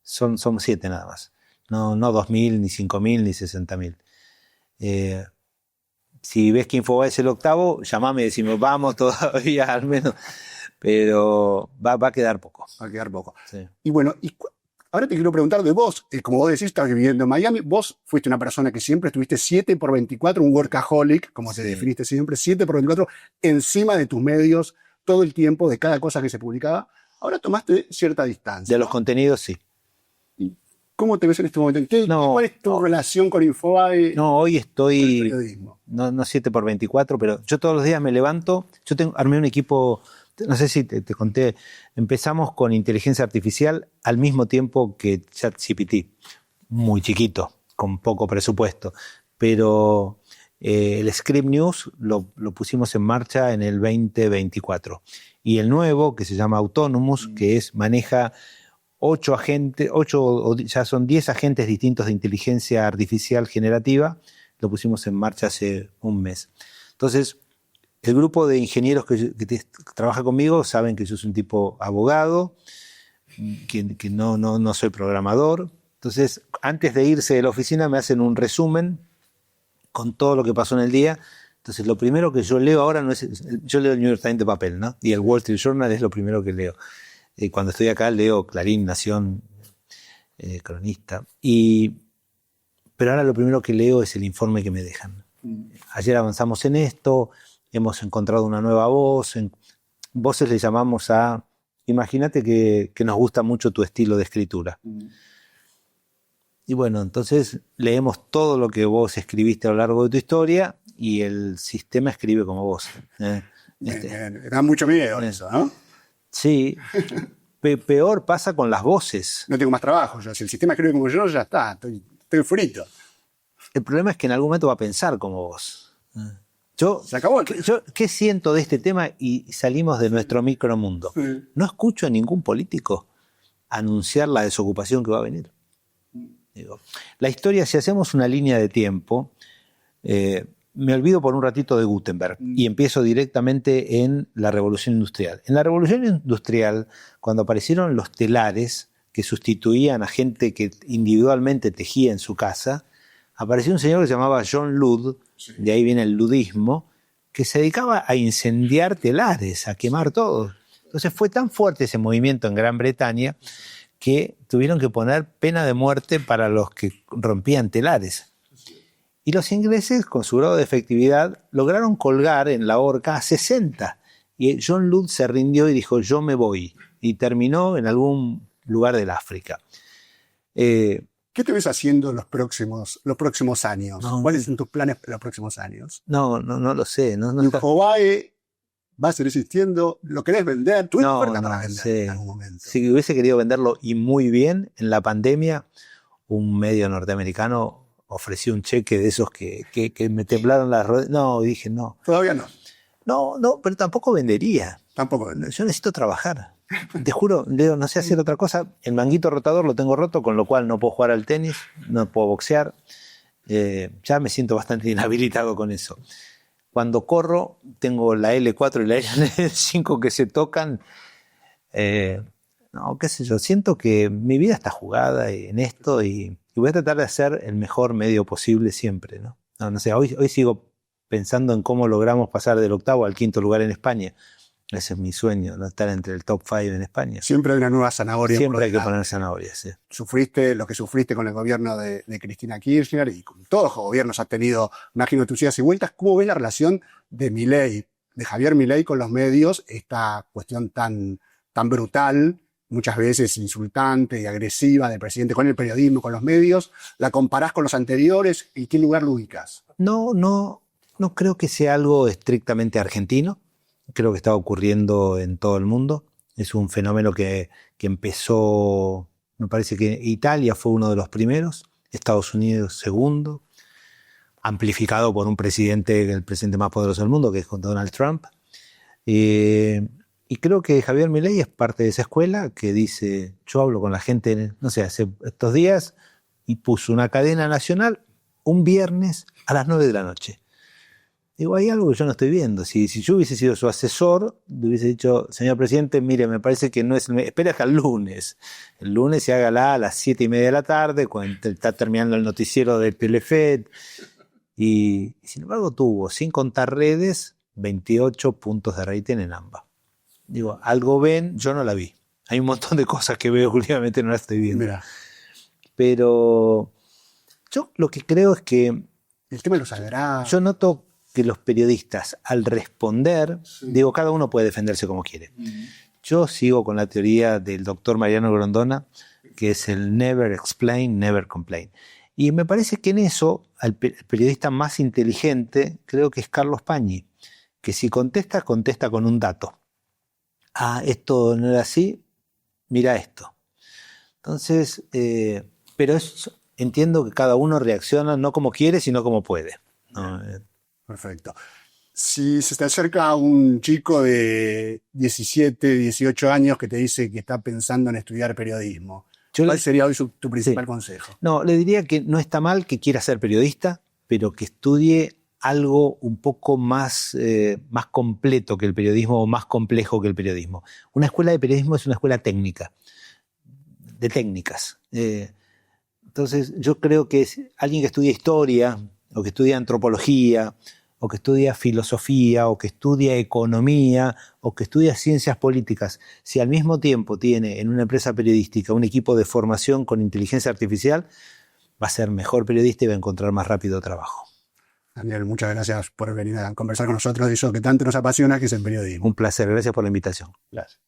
Son 7 nada más. No 2.000, ni 5.000, ni 60.000. Si ves que Infobae es el 8º, llamame y decime, vamos todavía al menos. Pero va a quedar poco.
Va a quedar poco.
Sí.
Y bueno, Ahora te quiero preguntar de vos, como vos decís, estás viviendo en Miami, vos fuiste una persona que siempre estuviste 7x24, un workaholic, como te definiste siempre, 7x24, encima de tus medios, todo el tiempo, de cada cosa que se publicaba. Ahora tomaste cierta distancia.
De los contenidos, sí.
¿Cómo te ves en este momento? ¿Cuál es tu relación con Infobae?
No, hoy estoy,
periodismo?
no 7x24, pero yo todos los días me levanto, armé un equipo, no sé si te conté, empezamos con inteligencia artificial al mismo tiempo que ChatGPT, muy chiquito, con poco presupuesto, pero el Script News lo pusimos en marcha en el 2024. Y el nuevo, que se llama Autonomous, que maneja 8 agentes, ya son 10 agentes distintos de inteligencia artificial generativa, lo pusimos en marcha hace un mes. Entonces, el grupo de ingenieros que trabaja conmigo saben que yo soy un tipo abogado, que no soy programador. Entonces, antes de irse de la oficina me hacen un resumen con todo lo que pasó en el día. Entonces, lo primero que yo leo ahora yo leo el New York Times de papel, ¿no? Y el Wall Street Journal es lo primero que leo. Cuando estoy acá leo Clarín, Nación, Cronista. Pero ahora lo primero que leo es el informe que me dejan. Ayer avanzamos en esto, hemos encontrado una nueva voz. Voces le llamamos a... Imagínate que nos gusta mucho tu estilo de escritura. Y bueno, entonces leemos todo lo que vos escribiste a lo largo de tu historia y el sistema escribe como vos.
Da mucho miedo eso, ¿no?
Sí, peor pasa con las voces.
No tengo más trabajo. Si el sistema escribe como yo, ya está, estoy frito.
El problema es que en algún momento va a pensar como vos.
Se acabó.
¿Qué siento de este tema? Y salimos de nuestro micromundo. Sí. No escucho a ningún político anunciar la desocupación que va a venir. Digo, la historia, si hacemos una línea de tiempo, me olvido por un ratito de Gutenberg y empiezo directamente en la Revolución Industrial. En la Revolución Industrial, cuando aparecieron los telares que sustituían a gente que individualmente tejía en su casa, apareció un señor que se llamaba John Ludd, de ahí viene el ludismo, que se dedicaba a incendiar telares, a quemar todo. Entonces fue tan fuerte ese movimiento en Gran Bretaña que tuvieron que poner pena de muerte para los que rompían telares. Y los ingleses, con su grado de efectividad, lograron colgar en la horca a 60. Y John Ludd se rindió y dijo, yo me voy. Y terminó en algún lugar del África.
¿Qué te ves haciendo los próximos años? ¿Cuáles son tus planes para los próximos años?
No lo sé.
Infobae va a seguir existiendo. ¿Lo querés vender? ¿Tú oferta para vender en algún momento?
Si hubiese querido venderlo y muy bien, en la pandemia, un medio norteamericano ofreció un cheque de esos que me temblaron las rodillas. No, y dije no.
¿Todavía no?
No, pero tampoco vendería.
Tampoco vendería.
Yo necesito trabajar. Te juro, Leo, no sé hacer otra cosa. El manguito rotador lo tengo roto, con lo cual no puedo jugar al tenis, no puedo boxear. Ya me siento bastante inhabilitado con eso. Cuando corro, tengo la L4 y la L5 que se tocan. No, qué sé yo, siento que mi vida está jugada en esto y voy a tratar de hacer el mejor medio posible siempre, ¿no? No sé, hoy sigo pensando en cómo logramos pasar del 8º al 5º lugar en España. Ese es mi sueño, ¿no? Estar entre el top 5 en España.
Siempre hay una nueva zanahoria.
Siempre hay que poner zanahorias, sí.
Sufriste lo que sufriste con el gobierno de Cristina Kirchner y con todos los gobiernos has tenido, imagino, tus idas y vueltas. ¿Cómo ves la relación de Milei, de Javier Milei con los medios? Esta cuestión tan brutal, muchas veces insultante y agresiva del presidente con el periodismo, con los medios. ¿La comparás con los anteriores? ¿En qué lugar lo ubicas?
No creo que sea algo estrictamente argentino. Creo que está ocurriendo en todo el mundo. Es un fenómeno que empezó, me parece que Italia fue uno de los primeros, Estados Unidos segundo, amplificado por el presidente más poderoso del mundo, que es Donald Trump. Y creo que Javier Milei es parte de esa escuela que dice, yo hablo con la gente, no sé, hace estos días, y puso una cadena nacional un viernes a las 9 de la noche. Digo, hay algo que yo no estoy viendo. Si yo hubiese sido su asesor, le hubiese dicho, señor presidente, mire, me parece que no es... Espera hasta el lunes. El lunes se hágala a las 7:30 de la tarde, cuando está terminando el noticiero de Telefe. Y sin embargo tuvo, sin contar redes, 28 puntos de rating en ambas. Digo, algo ven, yo no la vi. Hay un montón de cosas que veo que últimamente no las estoy viendo.
Mira,
Pero yo lo que creo es que
el tema de los agravios.
yo noto que los periodistas, al responder, digo, cada uno puede defenderse como quiere. Yo sigo con la teoría del doctor Mariano Grondona, que es el never explain, never complain. Y me parece que en eso, el periodista más inteligente, creo que es Carlos Pañi, que si contesta, contesta con un dato. Ah, esto no era así, mira esto. Entonces, pero entiendo que cada uno reacciona no como quiere, sino como puede, ¿no?
Perfecto. Si se te acerca un chico de 17, 18 años que te dice que está pensando en estudiar periodismo, ¿cuál sería hoy tu principal consejo?
No, le diría que no está mal que quiera ser periodista, pero que estudie algo un poco más completo que el periodismo o más complejo que el periodismo. Una escuela de periodismo es una escuela técnica, de técnicas. Entonces yo creo que es alguien que estudia historia o que estudia antropología o que estudia filosofía o que estudia economía o que estudia ciencias políticas, si al mismo tiempo tiene en una empresa periodística un equipo de formación con inteligencia artificial, va a ser mejor periodista y va a encontrar más rápido trabajo.
Daniel, muchas gracias por venir a conversar con nosotros de eso que tanto nos apasiona, que es el periodismo.
Un placer, gracias por la invitación.
Gracias.